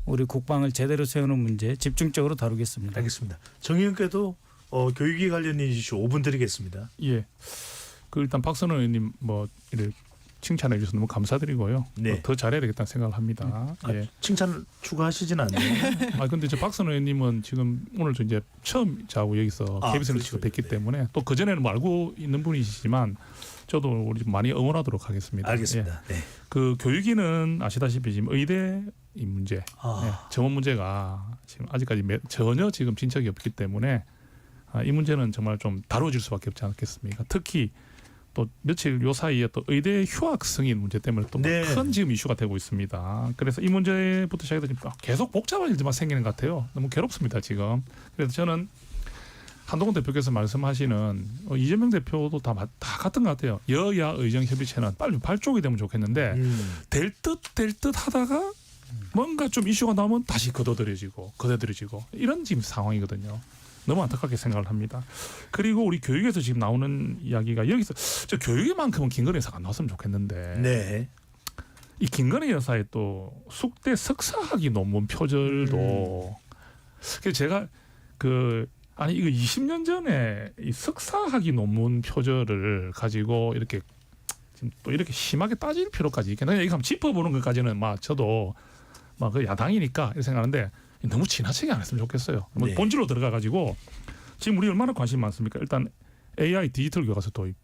우리 국방을 제대로 세우는 문제 집중적으로 다루겠습니다. 알겠습니다. 정 의원께도 교육에 관련 이슈 5분 드리겠습니다. 예. 그 일단 박선호 의원님 뭐 이렇게 칭찬해 주셔서 너무 감사드리고요. 네. 더 잘해야 되겠다는 생각을 합니다. 예. 칭찬을 추가하시진 않네요. 아 근데 저 박선호 의원님은 지금 오늘 저 이제 처음 저하고 여기서 KBS를 그렇죠. 뵙기 네. 때문에 또 그 전에는 뭐 알고 있는 분이시지만 저도 우리 좀 많이 응원하도록 하겠습니다. 알겠습니다. 네. 그 교육위는 아시다시피 지금 의대 이 문제, 정원 문제가 지금 아직까지 전혀 지금 진척이 없기 때문에 이 문제는 정말 좀 다뤄질 수밖에 없지 않겠습니까? 특히 또 며칠 요 사이에 또 의대 휴학 승인 문제 때문에 또 네. 큰 지금 이슈가 되고 있습니다. 그래서 이 문제부터 시작해서 지금 계속 복잡한 일들만 생기는 것 같아요. 너무 괴롭습니다 지금. 그래서 저는 한동훈 대표께서 말씀하시는 이재명 대표도 다 같은 것 같아요. 여야 의정 협의체는 빨리 발족이 되면 좋겠는데 될 듯 하다가 뭔가 좀 이슈가 나오면 다시 거둬들여지고 이런 지금 상황이거든요. 너무 안타깝게 생각을 합니다. 그리고 우리 교육에서 지금 나오는 이야기가 여기서 저 교육에만큼은 김건희 여사가 안 나왔으면 좋겠는데 네. 이 김건희 여사의 또 숙대 석사학위 논문 표절도 그래서 제가 아니 이거 20년 전에 이 석사학위 논문 표절을 가지고 이렇게 지금 또 이렇게 심하게 따질 필요까지 있겠나? 이거 한번 짚어보는 것까지는 막 저도 막 그 야당이니까 이렇게 생각하는데 너무 지나치게 안 했으면 좋겠어요. 뭐 네. 본질로 들어가 가지고 지금 우리 얼마나 관심 많습니까? 일단 AI 디지털 교과서 도입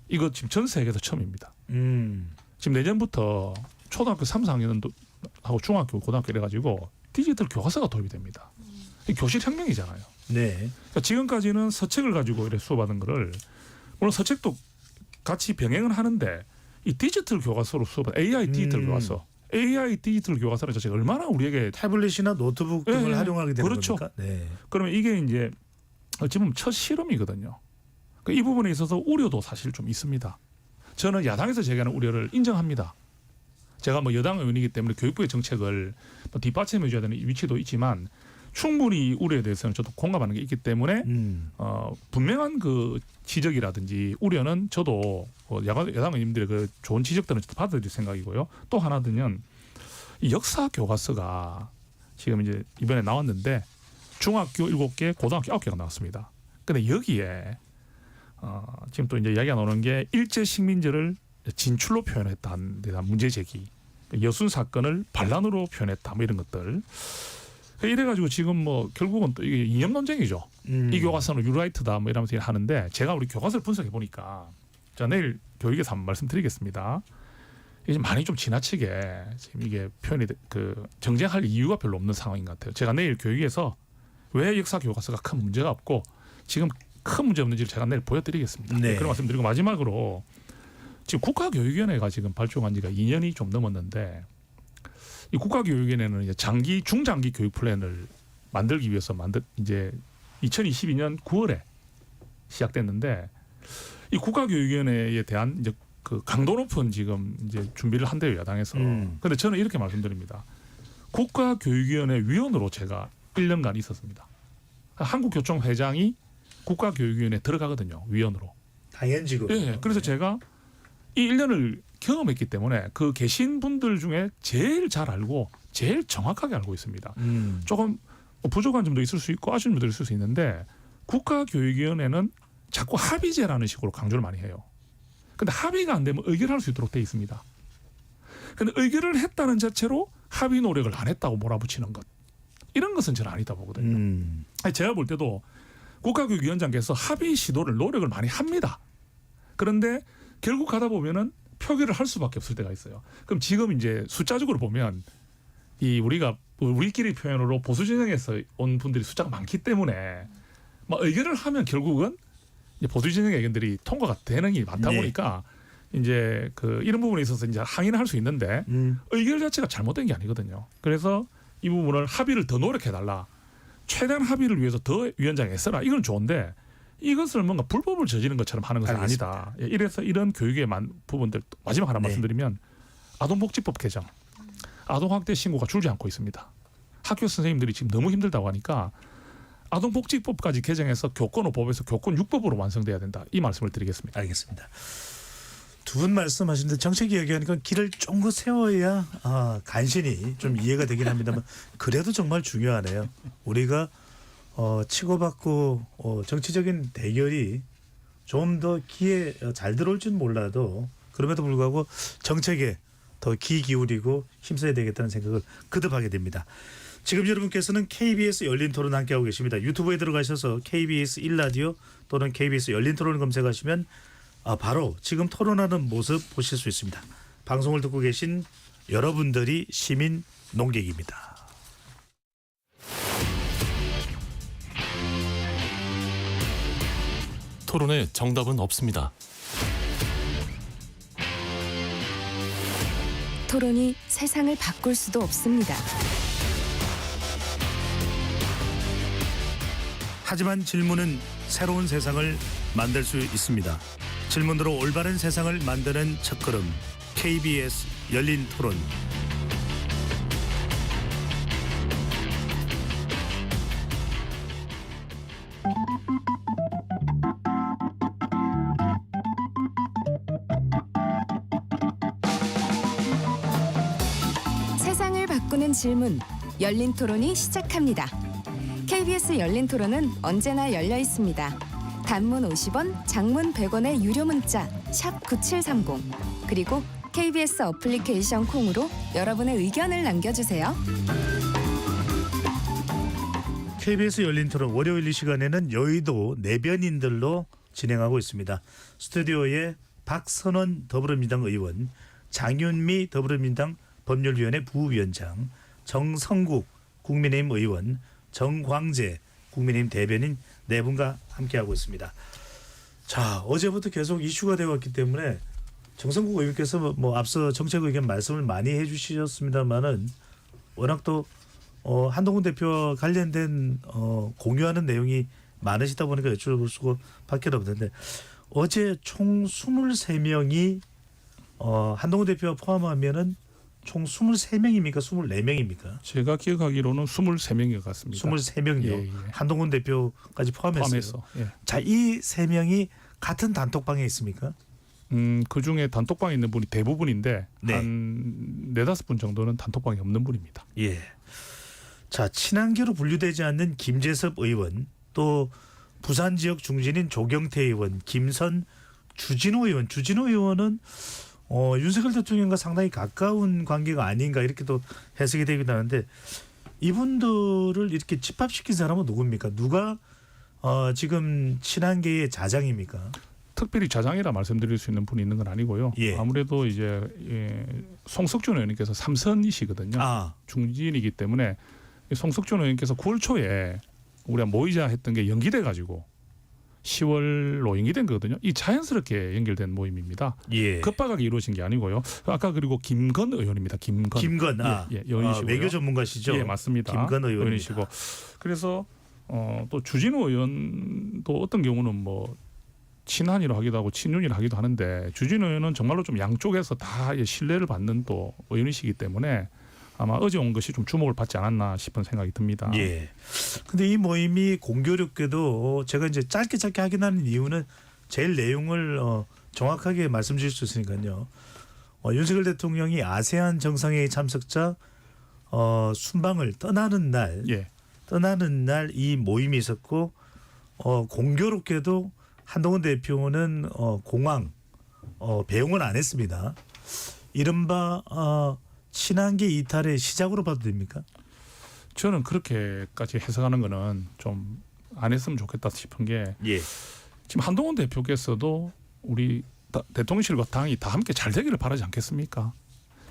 이거 지금 전 세계에서 처음입니다. 지금 내년부터 초등학교 3, 4학년도 하고 중학교, 고등학교 이래가지고 디지털 교과서가 도입이 됩니다. 교실 혁명이잖아요. 네. 그러니까 지금까지는 서책을 가지고 이렇게 수업하는 거를 물론 서책도 같이 병행은 하는데 이 디지털 교과서로 수업하는 AI 디지털 교과서, AI 디지털 교과서는 자체가 얼마나 우리에게 태블릿이나 노트북 등을 네, 활용하게 되는 그렇죠. 겁니까? 네. 그러면 이게 이제 어찌 보면 첫 실험이거든요. 그러니까 이 부분에 있어서 우려도 사실 좀 있습니다. 저는 야당에서 제기하는 우려를 인정합니다. 제가 뭐 여당 의원이기 때문에 교육부의 정책을 뭐 뒷받침해 줘야 되는 위치도 있지만 충분히 이 우려에 대해서는 저도 공감하는 게 있기 때문에 분명한 그 지적이라든지 우려는 저도 야당 의원님들의 그 좋은 지적들은 저도 받아들일 생각이고요. 또 하나는 이 역사 교과서가 지금 이제 이번에 나왔는데 중학교 7개, 고등학교 9개가 나왔습니다. 근데 여기에 지금 또 이제 이야기가 나오는 게 일제 식민지를 진출로 표현했다는 데 대한 문제 제기, 여순 사건을 반란으로 표현했다 뭐 이런 것들. 이래가지고 지금 뭐 결국은 또 이게 이념 논쟁이죠. 이 교과서는 유라이트다 뭐 이러면서 하는데 제가 우리 교과서를 분석해 보니까 자 내일 교육에서 한번 말씀드리겠습니다. 이제 많이 좀 지나치게 지금 이게 표현이 정쟁할 이유가 별로 없는 상황인 것 같아요. 제가 내일 교육에서 왜 역사 교과서가 큰 문제가 없고 지금 큰 문제 없는지를 제가 내일 보여드리겠습니다. 네. 그런 말씀드리고 마지막으로 지금 국가교육위원회가 지금 발족한 지가 2년이 좀 넘었는데 이 국가교육위원회는 이제 중장기 교육 플랜을 만들기 위해서 이제 2022년 9월에 시작됐는데 이 국가교육위원회에 대한 이제 그 강도 높은 지금 이제 준비를 한대요 야당에서. 그런데 저는 이렇게 말씀드립니다. 국가교육위원회 위원으로 제가 1년간 있었습니다. 한국교총회장이 국가교육위원회에 들어가거든요 위원으로. 당연지고. 예. 그래서 제가 이 1년을 경험했기 때문에 그 계신 분들 중에 제일 잘 알고 제일 정확하게 알고 있습니다. 조금 부족한 점도 있을 수 있고 아쉬운 점도 있을 수 있는데 국가교육위원회는 자꾸 합의제라는 식으로 강조를 많이 해요. 근데 합의가 안 되면 의결할 수 있도록 돼 있습니다. 근데 의결을 했다는 자체로 합의 노력을 안 했다고 몰아붙이는 것. 이런 것은 저는 아니다 보거든요. 제가 볼 때도 국가교육위원장께서 합의 시도를 노력을 많이 합니다. 그런데 결국 가다 보면은 표결을 할 수밖에 없을 때가 있어요. 그럼 지금 이제 숫자적으로 보면 우리끼리 표현으로 보수 진영에서 온 분들이 숫자가 많기 때문에 막 의결을 하면 결국은 이제 보수 진영의 의견들이 통과가 되는 게 많다 네. 보니까 이제 그 이런 부분에 있어서 이제 항의는 할 수 있는데 의결 자체가 잘못된 게 아니거든요. 그래서 이 부분을 합의를 더 노력해달라. 최대한 합의를 위해서 더 위원장에 애써라. 이건 좋은데 이것을 뭔가 불법을 저지른 것처럼 하는 것은 알겠습니다. 아니다. 예, 이래서 이런 교육의 부분들 마지막 하나 네. 말씀드리면 아동복지법 개정, 아동학대 신고가 줄지 않고 있습니다. 학교 선생님들이 지금 너무 힘들다고 하니까 아동복지법까지 개정해서 교권호법에서 교권 6법으로 완성돼야 된다. 이 말씀을 드리겠습니다. 알겠습니다. 두 분 말씀하시는데 정책 이야기하니까 길을 쫑긋 세워야 간신히 좀 이해가 되긴 합니다만 그래도 정말 중요하네요. 우리가 치고받고 정치적인 대결이 좀 더 귀에 잘 들어올지는 몰라도 그럼에도 불구하고 정책에 더 귀 기울이고 힘써야 되겠다는 생각을 거듭하게 됩니다. 지금 여러분께서는 KBS 열린 토론 함께하고 계십니다. 유튜브에 들어가셔서 KBS 1라디오 또는 KBS 열린 토론을 검색하시면 바로 지금 토론하는 모습 보실 수 있습니다. 방송을 듣고 계신 여러분들이 시민 농객입니다. 토론에 정답은 없습니다. 토론이 세상을 바꿀 수도 없습니다. 하지만 질문은 새로운 세상을 만들 수 있습니다. 질문으로 올바른 세상을 만드는 첫걸음 KBS 열린 토론. 세상을 바꾸는 질문, 열린 토론이 시작합니다. KBS 열린 토론은 언제나 열려 있습니다. 단문 50원, 장문 100원의 유료 문자 샵 9730 그리고 KBS 어플리케이션 콩으로 여러분의 의견을 남겨주세요. KBS 열린 토론 월요일 이 시간에는 여의도 내변인들로 진행하고 있습니다. 스튜디오에 박선원 더불어민주당 의원, 장윤미 더불어민주당 법률위원회 부위원장, 정성국 국민의힘 의원, 정광재 국민의힘 대변인 네 분과 함께하고 있습니다. 자, 어제부터 계속 이슈가 되어 왔기 때문에 정성국 의원께서 앞서 정책 의견 말씀을 많이 해주셨습니다만은 워낙 또 한동훈 대표와 관련된 공유하는 내용이 많으시다 보니까 여쭤볼 수밖에 없는데 어제 총 23명이 한동훈 대표와 포함하면은 총 23명입니까? 24명입니까? 제가 기억하기로는 23명인 것 같습니다. 23명이요. 예. 한동훈 대표까지 포함해서. 예. 자, 이 3명이 같은 단톡방에 있습니까? 그 중에 단톡방에 있는 분이 대부분인데 네. 한 4-5분 정도는 단톡방에 없는 분입니다. 예. 자, 친한계로 분류되지 않는 김재섭 의원, 또 부산 지역 중진인 조경태 의원, 김선, 주진호 의원. 주진호 의원은 윤석열 대통령과 상당히 가까운 관계가 아닌가 이렇게 또 해석이 되기도 하는데 이분들을 이렇게 집합시킨 사람은 누굽니까? 누가 지금 친한계의 자장입니까? 특별히 자장이라 말씀드릴 수 있는 분이 있는 건 아니고요. 예. 아무래도 이제 송석준 의원님께서 삼선이시거든요. 중진이기 때문에 송석준 의원께서 9월 초에 우리가 모이자 했던 게 연기돼 가지고 10월로 연기된 거거든요. 이 자연스럽게 연결된 모임입니다. 예. 급박하게 이루어진 게 아니고요. 아까 그리고 김건 의원입니다. 김건 의원이시고요. 외교 전문가시죠? 예, 맞습니다. 김건 의원이시고 그래서 또 주진우 의원도 어떤 경우는 뭐 친한이라 하기도 하고 친윤이라 하기도 하는데 주진우 의원은 정말로 좀 양쪽에서 다 신뢰를 받는 또 의원이시기 때문에 아마 어제 온 것이 좀 주목을 받지 않았나 싶은 생각이 듭니다. 예. 근데 이 모임이 공교롭게도 제가 이제 짧게 하긴 하는 이유는 제일 내용을 정확하게 말씀드릴 수 있으니까요. 윤석열 대통령이 아세안 정상회의 참석자 순방을 떠나는 날 이 모임이 있었고 공교롭게도 한동훈 대표는 공항 배웅을 안 했습니다. 이른바 친한계 이탈의 시작으로 봐도 됩니까? 저는 그렇게까지 해석하는 거는 좀 안 했으면 좋겠다 싶은 게 예. 지금 한동훈 대표께서도 우리 대통령실과 당이 다 함께 잘 되기를 바라지 않겠습니까?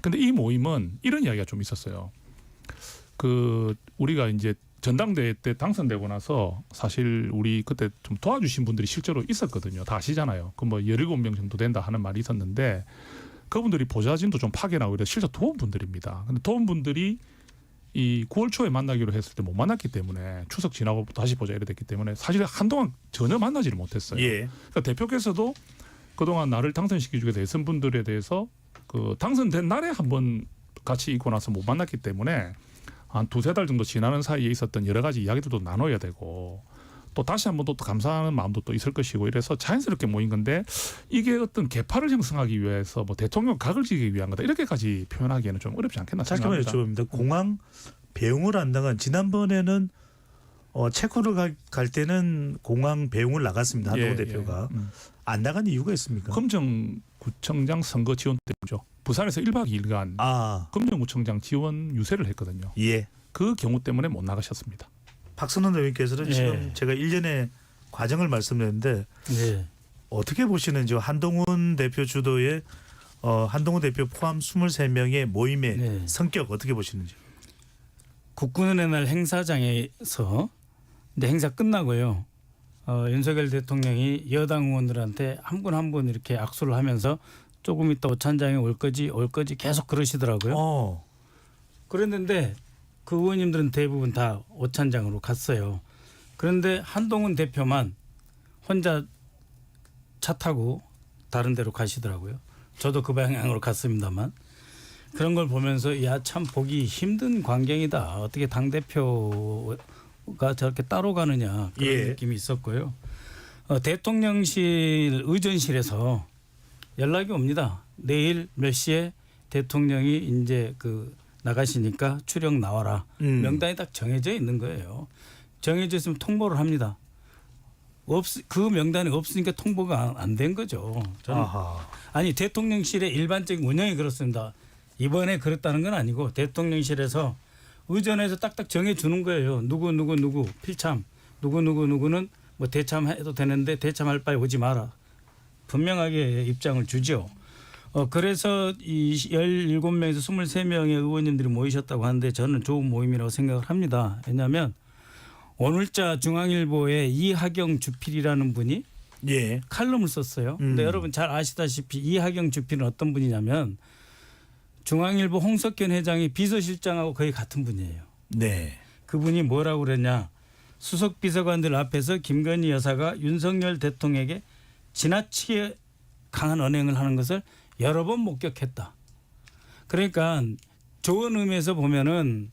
근데 이 모임은 이런 이야기가 좀 있었어요. 우리가 이제 전당대회 때 당선되고 나서 사실 우리 그때 좀 도와주신 분들이 실제로 있었거든요. 다 아시잖아요. 그 뭐 17명 정도 된다 하는 말이 있었는데 그분들이 보좌진도 좀 파견하고 이래 실제 도움 분들입니다. 근데 도움 분들이 이 9월 초에 만나기로 했을 때 못 만났기 때문에 추석 지나고 다시 보자 이래 됐기 때문에 사실 한동안 전혀 만나지를 못했어요. 예. 그러니까 대표께서도 그동안 나를 당선시켜주게 된 대선분들에 대해서 그 당선된 날에 한번 같이 있고 나서 못 만났기 때문에 한 2-3달 정도 지나는 사이에 있었던 여러 가지 이야기들도 나눠야 되고 또 다시 한번 또 감사하는 마음도 또 있을 것이고 이래서 자연스럽게 모인 건데 이게 어떤 개파를 형성하기 위해서 뭐 대통령 각을 지기 위한 거다 이렇게까지 표현하기에는 좀 어렵지 않겠나 잠깐만 생각합니다. 여쭤봅니다. 공항 배웅을 한다간 지난번에는 체코를 갈 때는 공항 배웅을 나갔습니다. 한동훈 대표가. 안 나간 이유가 있습니까? 검정구청장 선거 지원 때문이죠. 부산에서 1박 2일간 검정구청장 지원 유세를 했거든요. 예. 그 경우 때문에 못 나가셨습니다. 박선원 의원께서는 지금 제가 일련의 과정을 말씀드렸는데 어떻게 보시는지 한동훈 대표 주도의 한동훈 대표 포함 23명의 모임의 성격 어떻게 보시는지. 국군의 날 행사장에서 근데 행사 끝나고요. 윤석열 대통령이 여당 의원들한테 한 분 한 분 이렇게 악수를 하면서 조금 있다 오찬장에 올 거지 계속 그러시더라고요. 그랬는데 그 의원님들은 대부분 다 오찬장으로 갔어요. 그런데 한동훈 대표만 혼자 차 타고 다른 데로 가시더라고요. 저도 그 방향으로 갔습니다만 그런 걸 보면서 야, 참 보기 힘든 광경이다. 어떻게 당대표가 저렇게 따로 가느냐 그런 느낌이 있었고요. 대통령실 의전실에서 연락이 옵니다. 내일 몇 시에 대통령이 이제 나가시니까 출영 나와라. 명단이 딱 정해져 있는 거예요. 정해져 있으면 통보를 합니다. 그 명단이 없으니까 통보가 안 된 거죠. 저는 아니 대통령실의 일반적인 운영이 그렇습니다. 이번에 그랬다는 건 아니고 대통령실에서 의전에서 딱딱 정해주는 거예요. 누구 필참 누구는 뭐 대참해도 되는데 대참할 바에 오지 마라. 분명하게 입장을 주죠. 그래서 이 17명에서 23명의 의원님들이 모이셨다고 하는데 저는 좋은 모임이라고 생각을 합니다. 왜냐하면 오늘자 중앙일보의 이하경 주필이라는 분이 칼럼을 썼어요. 근데 여러분 잘 아시다시피 이하경 주필은 어떤 분이냐면 중앙일보 홍석현 회장이 비서실장하고 거의 같은 분이에요. 네. 그분이 뭐라고 그랬냐. 수석 비서관들 앞에서 김건희 여사가 윤석열 대통령에게 지나치게 강한 언행을 하는 것을 여러 번 목격했다. 그러니까 좋은 의미에서 보면은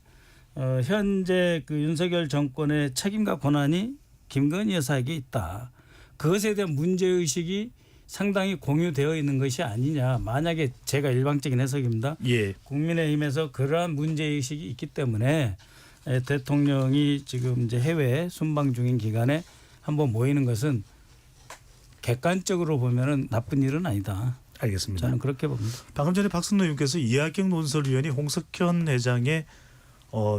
현재 그 윤석열 정권의 책임과 권한이 김건희 여사에게 있다. 그것에 대한 문제의식이 상당히 공유되어 있는 것이 아니냐. 만약에 제가 일방적인 해석입니다. 국민의힘에서 그러한 문제의식이 있기 때문에 대통령이 지금 이제 해외 순방 중인 기간에 한번 모이는 것은 객관적으로 보면은 나쁜 일은 아니다. 알겠습니다. 저는 그렇게 봅니다. 방금 전에 박선노 의원께서 이하경 논설위원이 홍석현 회장의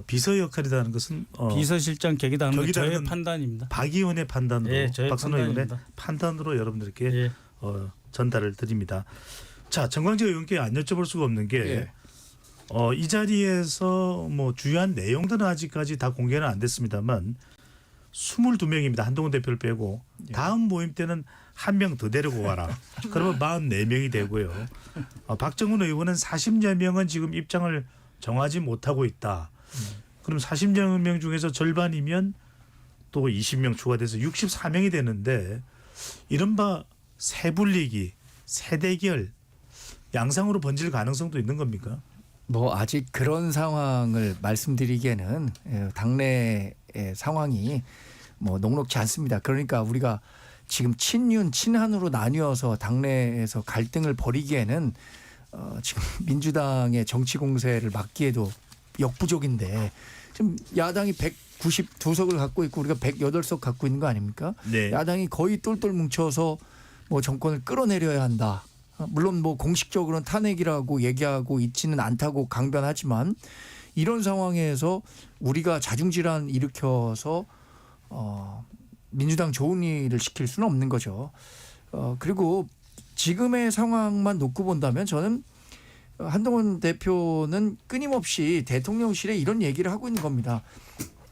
비서 역할이라는 것은 비서실장 격이다는 건 저의 판단입니다. 박 의원의 판단으로 저의 박선노 의원의 판단입니다. 판단으로 여러분들께 전달을 드립니다. 자, 정광재 의원께 안 여쭤볼 수가 없는 게 이 자리에서 뭐 주요한 내용들은 아직까지 다 공개는 안 됐습니다만 22명입니다. 한동훈 대표를 빼고 다음 모임 때는 한 명 더 데리고 와라. 그러면 44명이 되고요. 박정훈 의원은 40여 명은 지금 입장을 정하지 못하고 있다. 그럼 40여 명 중에서 절반이면 또 20명 추가돼서 64명이 되는데 이른바 세분리기, 세대결 양상으로 번질 가능성도 있는 겁니까? 뭐 아직 그런 상황을 말씀드리기에는 당내의 상황이 뭐 녹록지 않습니다. 그러니까 우리가 지금 친윤, 친한으로 나뉘어서 당내에서 갈등을 벌이기에는 지금 민주당의 정치 공세를 막기에도 역부족인데 지금 야당이 192석을 갖고 있고 우리가 108석 갖고 있는 거 아닙니까? 야당이 거의 똘똘 뭉쳐서 뭐 정권을 끌어내려야 한다. 물론 뭐 공식적으로는 탄핵이라고 얘기하고 있지는 않다고 강변하지만 이런 상황에서 우리가 자중질환 일으켜서 민주당 좋은 일을 시킬 수는 없는 거죠. 그리고 지금의 상황만 놓고 본다면 저는 한동훈 대표는 끊임없이 대통령실에 이런 얘기를 하고 있는 겁니다.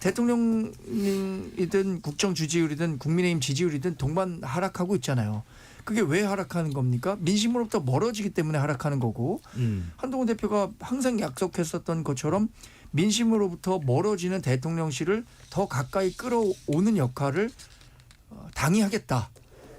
대통령이든 국정 지지율이든 국민의힘 지지율이든 동반 하락하고 있잖아요. 그게 왜 하락하는 겁니까? 민심으로부터 멀어지기 때문에 하락하는 거고 한동훈 대표가 항상 약속했었던 것처럼 민심으로부터 멀어지는 대통령실을 더 가까이 끌어오는 역할을 당이 하겠다.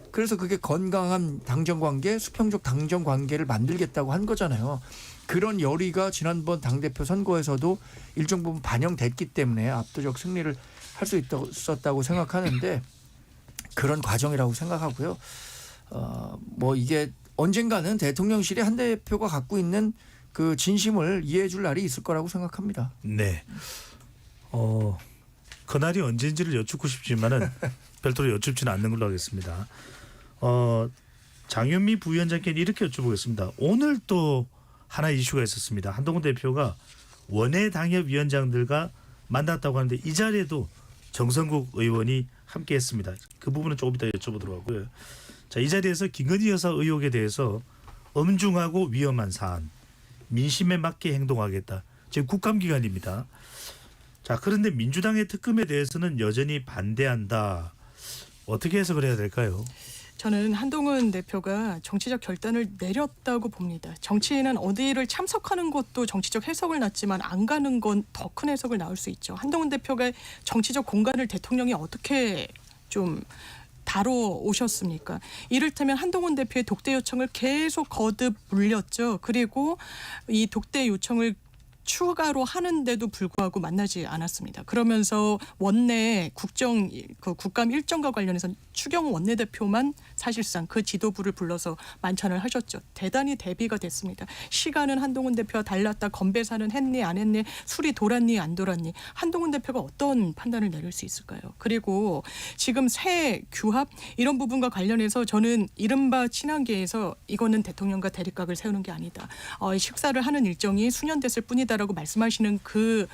그래서 그게 건강한 당정관계, 수평적 당정관계를 만들겠다고 한 거잖아요. 그런 열의가 지난번 당대표 선거에서도 일정 부분 반영됐기 때문에 압도적 승리를 할 수 있었다고 생각하는데 그런 과정이라고 생각하고요. 뭐 이게 언젠가는 대통령실이 한 대표가 갖고 있는 그 진심을 이해해 줄 날이 있을 거라고 생각합니다. 네. 그날이 언제인지를 여쭙고 싶지만은 별도로 여쭙지는 않는 걸로 하겠습니다. 장현미 부위원장께 이렇게 여쭤보겠습니다. 오늘 또 하나 이슈가 있었습니다. 한동훈 대표가 원외 당협위원장들과 만났다고 하는데 이 자리에도 정성국 의원이 함께했습니다. 그 부분은 조금 이따 여쭤보도록 하고요. 자, 이 자리에서 김건희 여사 의혹에 대해서 엄중하고 위험한 사안, 민심에 맞게 행동하겠다. 지금 국감기간입니다. 자, 그런데 민주당의 특검에 대해서는 여전히 반대한다. 어떻게 해석을 해야 될까요? 저는 한동훈 대표가 정치적 결단을 내렸다고 봅니다. 정치인은 어디를 참석하는 것도 정치적 해석을 낳지만 안 가는 건 더 큰 해석을 낳을 수 있죠. 한동훈 대표가 정치적 공간을 대통령이 어떻게 좀 다뤄오셨습니까? 이를테면 한동훈 대표의 독대 요청을 계속 거듭 물렸죠. 그리고 이 독대 요청을 추가로 하는데도 불구하고 만나지 않았습니다. 그러면서 원내 국감 일정과 관련해서 추경호 원내대표만 사실상 그 지도부를 불러서 만찬을 하셨죠. 대단히 대비가 됐습니다. 시간은 한동훈 대표와 달랐다. 건배사는 했니 안 했니 술이 돌았니 안 돌았니 한동훈 대표가 어떤 판단을 내릴 수 있을까요? 그리고 지금 새 규합 이런 부분과 관련해서 저는 이른바 친한계에서 이거는 대통령과 대립각을 세우는 게 아니다. 식사를 하는 일정이 수년됐을 뿐이다. 라고 말씀하시는 그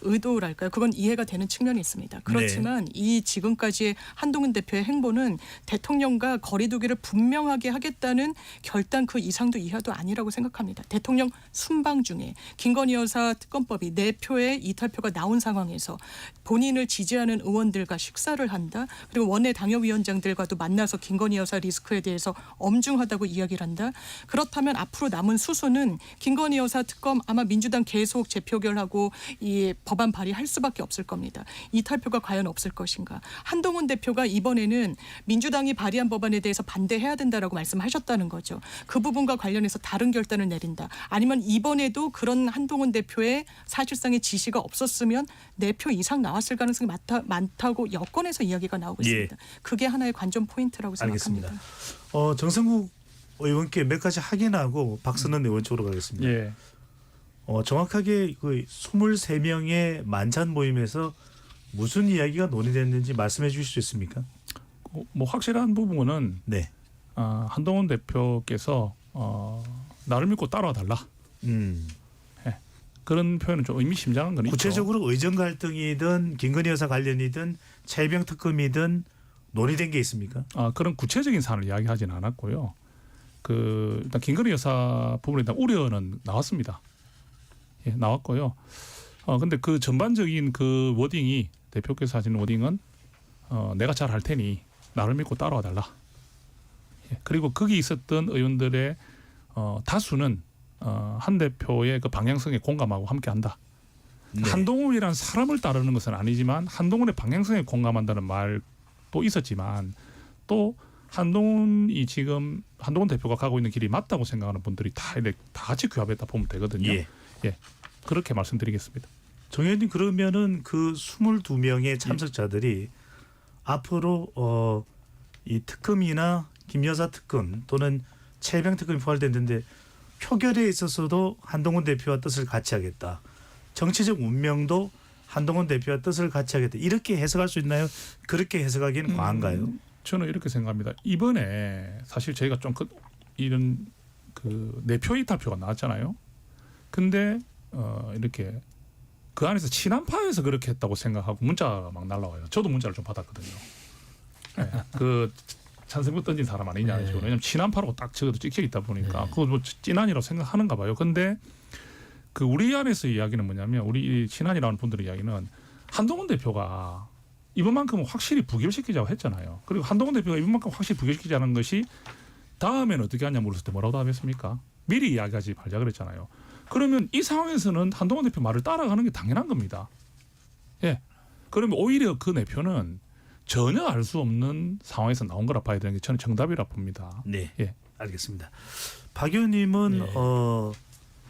의도랄까요? 그건 이해가 되는 측면이 있습니다. 그렇지만 이 지금까지의 한동훈 대표의 행보는 대통령과 거리두기를 분명하게 하겠다는 결단 그 이상도 이하도 아니라고 생각합니다. 대통령 순방 중에 김건희 여사 특검법이 4표의 이탈표가 나온 상황에서 본인을 지지하는 의원들과 식사를 한다. 그리고 원내 당협위원장들과도 만나서 김건희 여사 리스크에 대해서 엄중하다고 이야기를 한다. 그렇다면 앞으로 남은 수순은 김건희 여사 특검 아마 민주당 계속 재표결하고 이 법안 발의할 수밖에 없을 겁니다. 이탈표가 과연 없을 것인가. 한동훈 대표가 이번에는 민주당이 발의한 법안에 대해서 반대해야 된다라고 말씀하셨다는 거죠. 그 부분과 관련해서 다른 결단을 내린다. 아니면 이번에도 그런 한동훈 대표의 사실상의 지시가 없었으면 4표 이상 나왔을 가능성이 많다고 여권에서 이야기가 나오고 있습니다. 그게 하나의 관전 포인트라고 생각합니다. 알겠습니다. 정성국 의원께 몇 가지 확인하고 박선원 의원 쪽으로 가겠습니다. 예. 정확하게 그 23명의 만찬 모임에서 무슨 이야기가 논의됐는지 말씀해 주실 수 있습니까? 뭐 확실한 부분은 네. 한동훈 대표께서 나를 믿고 따라와 달라. 그런 표현은 좀 의미심장한 건 있죠. 구체적으로 의정 갈등이든 김건희 여사 관련이든 최병 특검이든 논의된 게 있습니까? 그런 구체적인 사안을 이야기하지는 않았고요. 일단 김건희 여사 부분에 대한 우려는 나왔습니다. 예, 나왔고요. 근데 그 전반적인 그 워딩이 대표께서 하시는 워딩은 내가 잘 할 테니 나를 믿고 따라와 달라. 예, 그리고 거기 있었던 의원들의 다수는 한 대표의 그 방향성에 공감하고 함께한다. 네. 한동훈이란 사람을 따르는 것은 아니지만 한동훈의 방향성에 공감한다는 말도 있었지만 또 한동훈이 지금 한동훈 대표가 가고 있는 길이 맞다고 생각하는 분들이 다 같이 규합했다 보면 되거든요. 예, 그렇게 말씀드리겠습니다. 정 의원님 그러면은 그 22명의 참석자들이 앞으로 이 특검이나 김 여사 특검 또는 최병 특검이 포괄됐는데 표결에 있어서도 한동훈 대표와 뜻을 같이 하겠다. 정치적 운명도 한동훈 대표와 뜻을 같이 하겠다. 이렇게 해석할 수 있나요? 그렇게 해석하기는 과한가요? 저는 이렇게 생각합니다. 이번에 사실 저희가 좀 이런 그 4표 이탈표가 나왔잖아요. 근데 이렇게 그 안에서 친한파에서 그렇게 했다고 생각하고 문자가 막 날라와요. 저도 문자를 좀 받았거든요. 네. 그 찬성표 던진 사람 아니냐. 네. 왜냐하면 친한파라고 딱 적어도 찍혀 있다 보니까 그거 뭐 찐한이라고 생각하는가 봐요. 근데 그 우리 안에서 이야기는 뭐냐면 우리 친한이라는 분들의 이야기는 한동훈 대표가 이번만큼은 확실히 부결시키자고 했잖아요. 그리고 한동훈 대표가 이번만큼 확실히 부결시키자는 것이 다음에는 어떻게 하냐 물었을 때 뭐라고 답했습니까? 미리 이야기하지 말자 그랬잖아요. 그러면 이 상황에서는 한동훈 대표 말을 따라가는 게 당연한 겁니다. 예. 그러면 오히려 그 내표는 전혀 알 수 없는 상황에서 나온 거라 봐야 되는 게 저는 정답이라 봅니다. 네, 예. 알겠습니다. 박 의원님은 네.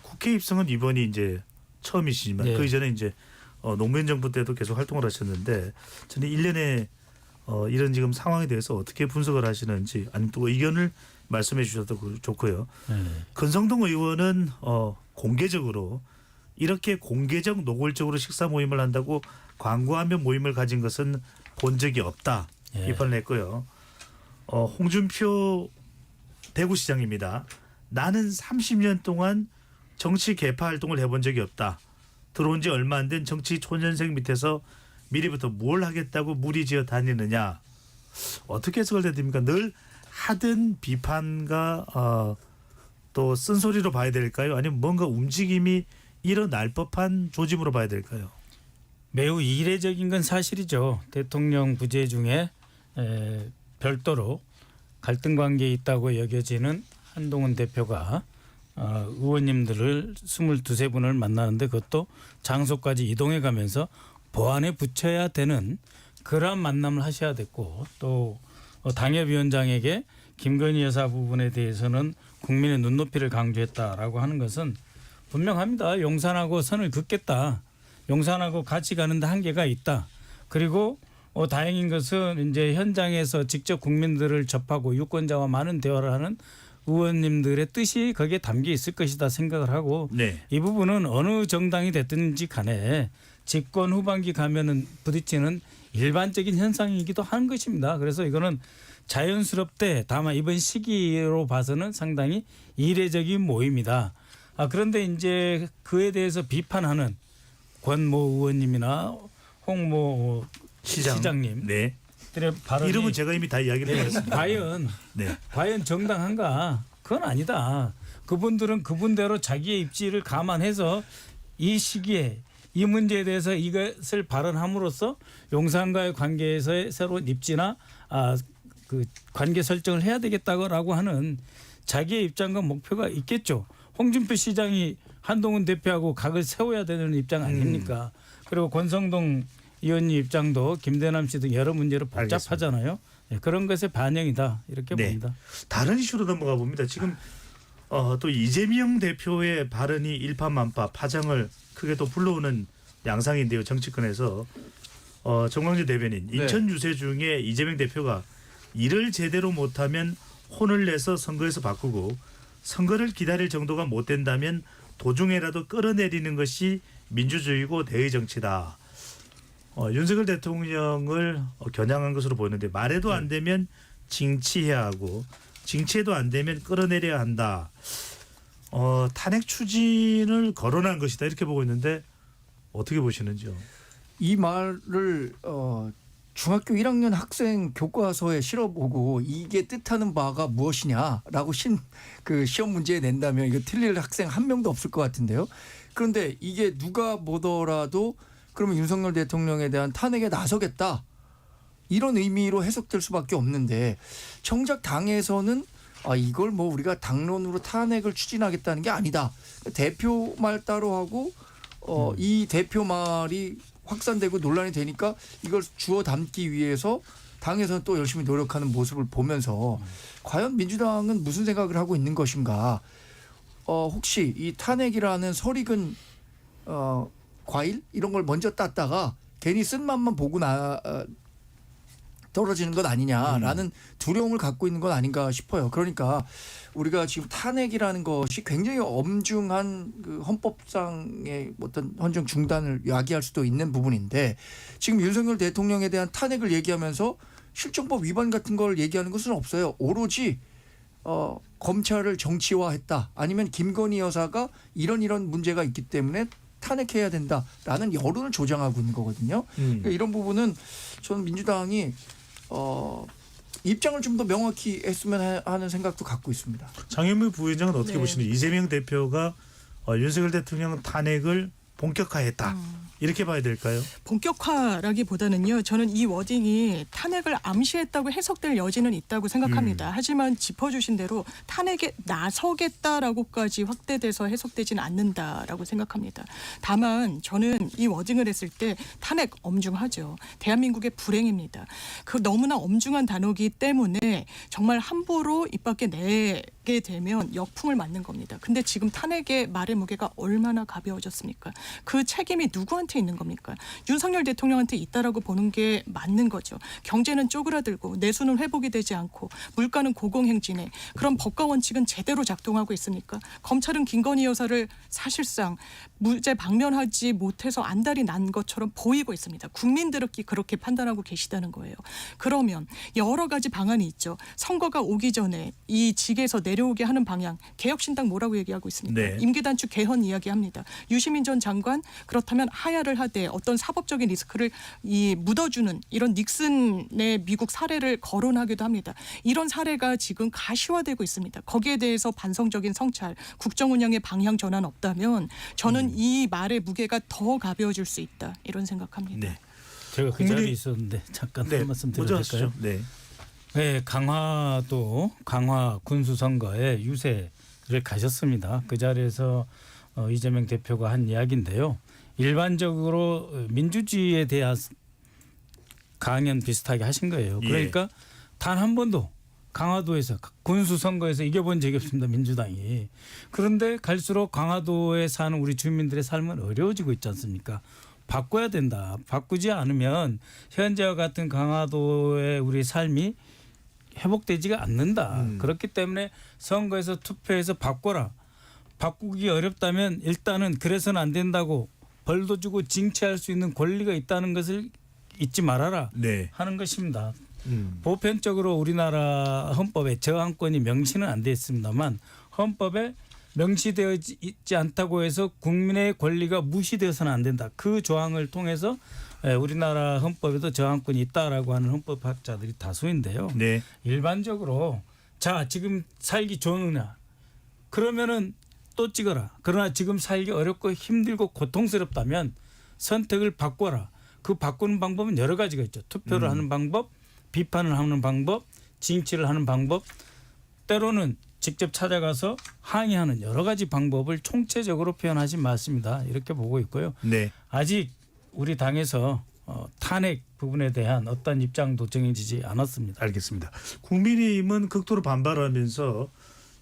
국회 입성은 이번이 이제 처음이시지만 네. 그 이전에 이제 노무현 정부 때도 계속 활동을 하셨는데 저는 1년에 이런 지금 상황에 대해서 어떻게 분석을 하시는지 아니면 또 의견을 말씀해 주셔도 좋고요. 네. 권성동 의원은 공개적으로 이렇게 공개적 노골적으로 식사 모임을 한다고 광고하며 모임을 가진 것은 본 적이 없다 예. 비판을 했고요. 홍준표 대구시장입니다. 나는 30년 동안 정치 개파 활동을 해본 적이 없다. 들어온 지 얼마 안 된 정치 초년생 밑에서 미리부터 뭘 하겠다고 무리지어 다니느냐. 어떻게 해석을 됩니까? 늘 하든 비판과 또 쓴소리로 봐야 될까요? 아니면 뭔가 움직임이 일어날 법한 조짐으로 봐야 될까요? 매우 이례적인 건 사실이죠. 대통령 부재 중에 별도로 갈등 관계에 있다고 여겨지는 한동훈 대표가 의원님들을 22분을 만나는데 그것도 장소까지 이동해 가면서 보안에 붙여야 되는 그러한 만남을 하셔야 됐고 또 당협위원장에게 김건희 여사 부분에 대해서는 국민의 눈높이를 강조했다라고 하는 것은 분명합니다. 용산하고 선을 긋겠다. 용산하고 같이 가는데 한계가 있다. 그리고 다행인 것은 이제 현장에서 직접 국민들을 접하고 유권자와 많은 대화를 하는 의원님들의 뜻이 거기에 담겨 있을 것이다 생각을 하고 네. 이 부분은 어느 정당이 됐든지 간에 집권 후반기 가면은 부딪히는 일반적인 현상이기도 하는 것입니다. 그래서 이거는 자연스럽되 다만 이번 시기로 봐서는 상당히 이례적인 모임이다. 그런데 이제 그에 대해서 비판하는 권모 의원님이나 홍모 시장님 네. 발언이 이름은 제가 이미 다 이야기를 했습니다. 과연 정당한가? 그건 아니다. 그분들은 그분대로 자기의 입지를 감안해서 이 시기에 이 문제에 대해서 이것을 발언함으로써 용산과의 관계에서의 새로운 입지나 그 관계 설정을 해야 되겠다고 하는 자기의 입장과 목표가 있겠죠. 홍준표 시장이 한동훈 대표하고 각을 세워야 되는 입장 아닙니까? 그리고 권성동 의원님 입장도 김대남 씨 등 여러 문제로 복잡하잖아요. 네, 그런 것의 반영이다 이렇게 네. 봅니다. 다른 이슈로 넘어가 봅니다. 지금 또 이재명 대표의 발언이 일파만파 파장을 크게 또 불러오는 양상인데요. 정치권에서 정광재 대변인 인천 유세 중에 이재명 대표가 일을 제대로 못하면 혼을 내서 선거에서 바꾸고 선거를 기다릴 정도가 못 된다면 도중에라도 끌어내리는 것이 민주주의고 대의 정치다. 윤석열 대통령을 겨냥한 것으로 보이는데 말해도 안 되면 징치해야 하고 징치해도 안 되면 끌어내려야 한다. 탄핵 추진을 거론한 것이다 이렇게 보고 있는데 어떻게 보시는지요? 이 말을 중학교 1학년 학생 교과서에 실어보고 이게 뜻하는 바가 무엇이냐라고 그 시험 문제에 낸다면 이거 틀릴 학생 한 명도 없을 것 같은데요. 그런데 이게 누가 보더라도 그러면 윤석열 대통령에 대한 탄핵에 나서겠다 이런 의미로 해석될 수밖에 없는데 정작 당에서는 이걸 뭐 우리가 당론으로 탄핵을 추진하겠다는 게 아니다. 대표 말 따로 하고 이 대표 말이 확산되고 논란이 되니까 이걸 주워 담기 위해서 당에서는 또 열심히 노력하는 모습을 보면서 과연 민주당은 무슨 생각을 하고 있는 것인가? 혹시 이 탄핵이라는 설익은 과일 이런 걸 먼저 땄다가 괜히 쓴 맛만 보고 떨어지는 것 아니냐라는 두려움을 갖고 있는 건 아닌가 싶어요. 그러니까 우리가 지금 탄핵이라는 것이 굉장히 엄중한 그 헌법상의 어떤 헌정 중단을 야기할 수도 있는 부분인데 지금 윤석열 대통령에 대한 탄핵을 얘기하면서 실정법 위반 같은 걸 얘기하는 것은 없어요. 오로지 검찰을 정치화했다. 아니면 김건희 여사가 이런 문제가 있기 때문에 탄핵해야 된다라는 여론을 조장하고 있는 거거든요. 그러니까 이런 부분은 저는 민주당이 입장을 좀 더 명확히 했으면 하는 생각도 갖고 있습니다. 장현무 부위원장은 어떻게 네. 보시는지 이재명 대표가 윤석열 대통령 탄핵을 본격화했다. 이렇게 봐야 될까요? 본격화라기보다는요. 저는 이 워딩이 탄핵을 암시했다고 해석될 여지는 있다고 생각합니다. 하지만 짚어주신 대로 탄핵에 나서겠다라고까지 확대돼서 해석되지는 않는다라고 생각합니다. 다만 저는 이 워딩을 했을 때 탄핵 엄중하죠. 대한민국의 불행입니다. 그 너무나 엄중한 단어이기 때문에 정말 함부로 입 밖에 내게 되면 역풍을 맞는 겁니다. 근데 지금 탄핵의 말의 무게가 얼마나 가벼워졌습니까? 그 책임이 누구한테 있는 겁니까? 윤석열 대통령한테 있다라고 보는 게 맞는 거죠. 경제는 쪼그라들고 내수는 회복이 되지 않고 물가는 고공행진해. 그럼 법과 원칙은 제대로 작동하고 있습니까? 검찰은 김건희 여사를 사실상 무죄 방면하지 못해서 안달이 난 것처럼 보이고 있습니다. 국민들이 그렇게 판단하고 계시다는 거예요. 그러면 여러 가지 방안이 있죠. 선거가 오기 전에 이 직에서 내려오게 하는 방향. 개혁신당 뭐라고 얘기하고 있습니까? 네. 임기단축 개헌 이야기합니다. 유시민 전 장관 그렇다면 하야를 하되 어떤 사법적인 리스크를 묻어주는 이런 닉슨의 미국 사례를 거론하기도 합니다. 이런 사례가 지금 가시화되고 있습니다. 거기에 대해서 반성적인 성찰, 국정 운영의 방향 전환 없다면 저는 이 말의 무게가 더 가벼워질 수 있다. 이런 생각합니다. 네. 제가 그 자리에 있었는데 잠깐 한 말씀 드려도 먼저 될까요? 하시죠. 네. 네, 강화도 강화 군수선거에 유세를 가셨습니다. 그 자리에서 이재명 대표가 한 이야기인데요. 일반적으로 민주주의에 대한 강연 비슷하게 하신 거예요. 그러니까 단 한 번도 강화도에서 군수선거에서 이겨본 적이 없습니다. 민주당이. 그런데 갈수록 강화도에 사는 우리 주민들의 삶은 어려워지고 있지 않습니까? 바꿔야 된다. 바꾸지 않으면 현재와 같은 강화도의 우리 삶이 회복되지가 않는다. 그렇기 때문에 선거에서 투표해서 바꿔라. 바꾸기 어렵다면 일단은 그래서는 안 된다고 벌도 주고 징치할 수 있는 권리가 있다는 것을 잊지 말아라 네. 하는 것입니다. 보편적으로 우리나라 헌법에 저항권이 명시는 안 되어 있습니다만 헌법에 명시되어 있지 않다고 해서 국민의 권리가 무시되어서는 안 된다. 그 조항을 통해서 우리나라 헌법에도 저항권이 있다라고 하는 헌법학자들이 다수인데요. 네. 일반적으로 자 지금 살기 좋으냐 그러면은 또 찍어라. 그러나 지금 살기 어렵고 힘들고 고통스럽다면 선택을 바꿔라. 그 바꾸는 방법은 여러 가지가 있죠. 투표를 하는 방법, 비판을 하는 방법, 징치를 하는 방법, 때로는 직접 찾아가서 항의하는 여러 가지 방법을 총체적으로 표현하지 맞습니다. 이렇게 보고 있고요. 네. 아직 우리 당에서 탄핵 부분에 대한 어떤 입장도 정해지지 않았습니다. 알겠습니다. 국민의힘은 극도로 반발하면서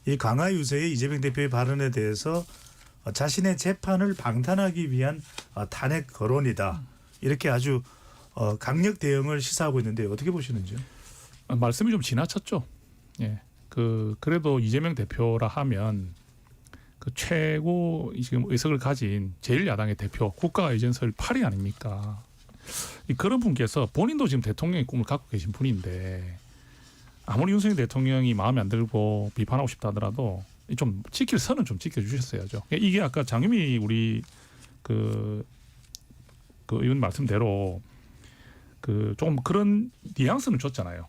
이 강화 유세의 이재명 대표의 발언에 대해서 자신의 재판을 방탄하기 위한 탄핵 거론이다. 이렇게 아주 강력 대응을 시사하고 있는데 어떻게 보시는지요? 말씀이 좀 지나쳤죠. 예. 그래도 이재명 대표라 하면 그 최고 지금 의석을 가진 제1야당의 대표 국가의전설 8위 아닙니까? 그런 분께서 본인도 지금 대통령의 꿈을 갖고 계신 분인데 아무리 윤석열 대통령이 마음에 안 들고 비판하고 싶다 하더라도 좀 지킬 선은 좀 지켜주셨어야죠. 이게 아까 장유미 우리 그 의원 말씀대로 조금 그런 뉘앙스는 줬잖아요.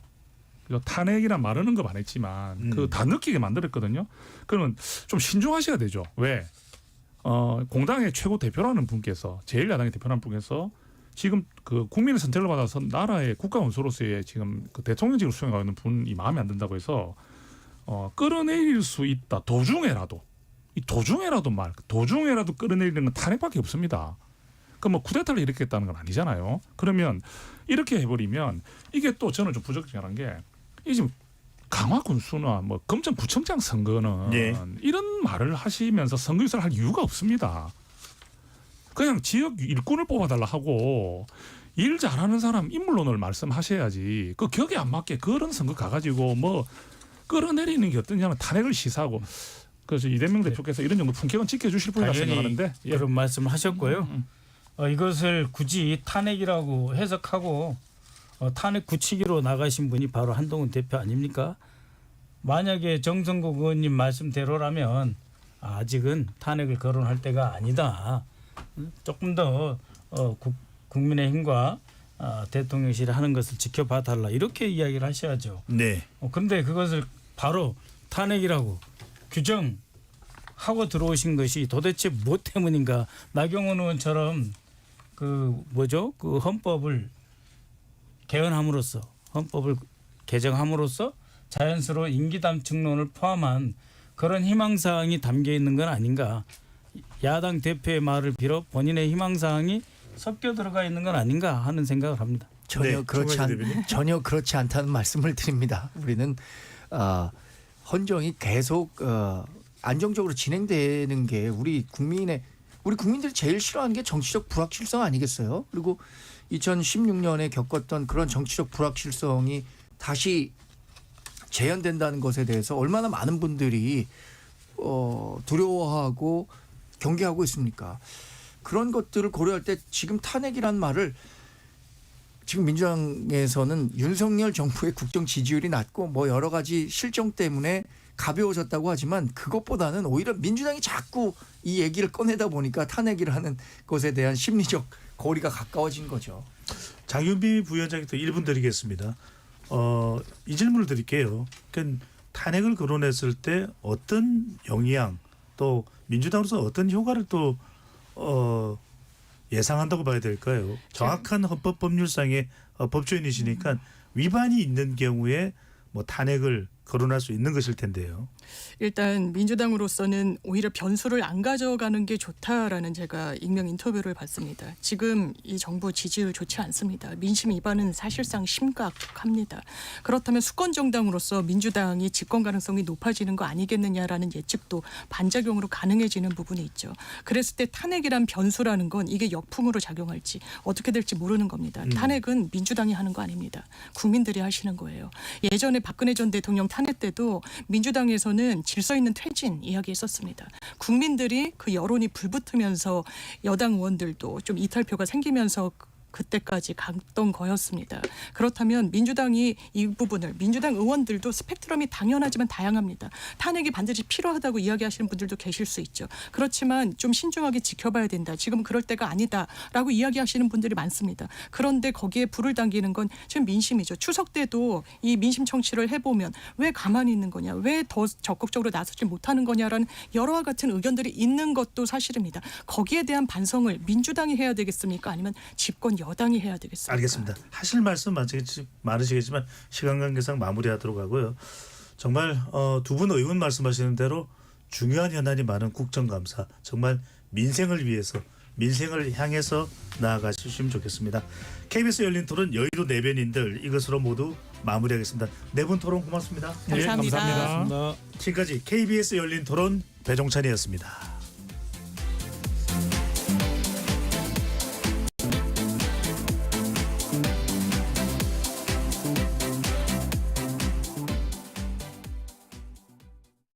탄핵이란 말하는 거 안 했지만 그 다 느끼게 만들었거든요. 그러면 좀 신중하셔야 되죠. 왜? 공당의 최고 대표라는 분께서 제1야당의 대표라는 분께서 지금 그 국민의 선택을 받아서 나라의 국가 원수로서의 지금 그 대통령직을 수행하고 있는 분이 마음에 안 든다고 해서 끌어내릴 수 있다. 도중에라도 끌어내리는 건 탄핵밖에 없습니다. 그 뭐 쿠데타를 일으켰다는 건 아니잖아요. 그러면 이렇게 해버리면 이게 또 저는 좀 부적절한 게 이 지금 강화 군수나 뭐 검찰구청장 선거는 이런 말을 하시면서 선거유세를 할 이유가 없습니다. 그냥 지역 일꾼을 뽑아달라 하고 일 잘하는 사람 인물론을 말씀하셔야지 그 격에 안 맞게 그런 선거 가가지고 뭐 끌어내리는 게 어떠냐면 탄핵을 시사하고 그래서 이재명 대표께서 이런 정도 품격은 지켜주실 분이라 생각하는데 그런 말씀을 하셨고요. 이것을 굳이 탄핵이라고 해석하고 탄핵 굳히기로 나가신 분이 바로 한동훈 대표 아닙니까? 만약에 정성국 의원님 말씀대로라면 아직은 탄핵을 거론할 때가 아니다. 조금 더 국민의힘과 대통령실이 하는 것을 지켜봐 달라 이렇게 이야기를 하셔야죠. 네. 그런데 그것을 바로 탄핵이라고 규정하고 들어오신 것이 도대체 뭐 때문인가? 나경원 의원처럼 그 헌법을 개헌함으로써 헌법을 개정함으로써 자연스러운 임기 단축론을 포함한 그런 희망사항이 담겨 있는 건 아닌가. 야당 대표의 말을 빌어 본인의 희망사항이 섞여 들어가 있는 건 아닌가 하는 생각을 합니다. 전혀 네, 그렇지 정관진 대변인. 전혀 그렇지 않다는 말씀을 드립니다. 우리는 헌정이 계속 안정적으로 진행되는 게 우리 국민들이 제일 싫어하는 게 정치적 불확실성 아니겠어요? 그리고 2016년에 겪었던 그런 정치적 불확실성이 다시 재현된다는 것에 대해서 얼마나 많은 분들이 두려워하고 경계하고 있습니까? 그런 것들을 고려할 때 지금 탄핵이란 말을 지금 민주당에서는 윤석열 정부의 국정 지지율이 낮고 뭐 여러 가지 실정 때문에 가벼워졌다고 하지만 그것보다는 오히려 민주당이 자꾸 이 얘기를 꺼내다 보니까 탄핵이라는 것에 대한 심리적 거리가 가까워진 거죠. 장윤비 부위원장께 또 1분 드리겠습니다. 이 질문을 드릴게요. 그러니까 탄핵을 거론했을 때 어떤 영향 또 민주당으로서 어떤 효과를 또 예상한다고 봐야 될까요? 정확한 헌법 법률상의 법조인이시니까 위반이 있는 경우에 뭐 탄핵을 거론할 수 있는 것일 텐데요. 일단 민주당으로서는 오히려 변수를 안 가져가는 게 좋다라는 제가 익명 인터뷰를 봤습니다. 지금 이 정부 지지율 좋지 않습니다. 민심 위반은 사실상 심각합니다. 그렇다면 수권 정당으로서 민주당이 집권 가능성이 높아지는 거 아니겠느냐라는 예측도 반작용으로 가능해지는 부분이 있죠. 그랬을 때 탄핵이란 변수라는 건 이게 역풍으로 작용할지 어떻게 될지 모르는 겁니다. 탄핵은 민주당이 하는 거 아닙니다. 국민들이 하시는 거예요. 예전에 박근혜 전 대통령 탄핵 때도 민주당에서는 질서 있는 퇴진 이야기했었습니다. 국민들이 그 여론이 불붙으면서 여당 의원들도 좀 이탈표가 생기면서 그때까지 갔던 거였습니다. 그렇다면 민주당이 이 부분을 민주당 의원들도 스펙트럼이 당연하지만 다양합니다. 탄핵이 반드시 필요하다고 이야기하시는 분들도 계실 수 있죠. 그렇지만 좀 신중하게 지켜봐야 된다. 지금 그럴 때가 아니다라고 이야기하시는 분들이 많습니다. 그런데 거기에 불을 당기는 건 지금 민심이죠. 추석 때도 이 민심 청취를 해보면 왜 가만히 있는 거냐, 왜 더 적극적으로 나서지 못하는 거냐라는 여러와 같은 의견들이 있는 것도 사실입니다. 거기에 대한 반성을 민주당이 해야 되겠습니까? 아니면 집권 여당이 해야 되겠습니까? 알겠습니다. 하실 말씀 많으시겠지만 시간 관계상 마무리하도록 하고요. 정말 두 분 의원 말씀하시는 대로 중요한 현안이 많은 국정감사 정말 민생을 위해서 민생을 향해서 나아가시면 좋겠습니다. KBS 열린 토론 여의도 내변인들 이것으로 모두 마무리하겠습니다. 네 분 토론 고맙습니다. 감사합니다. 감사합니다. 지금까지 KBS 열린 토론 배종찬이었습니다.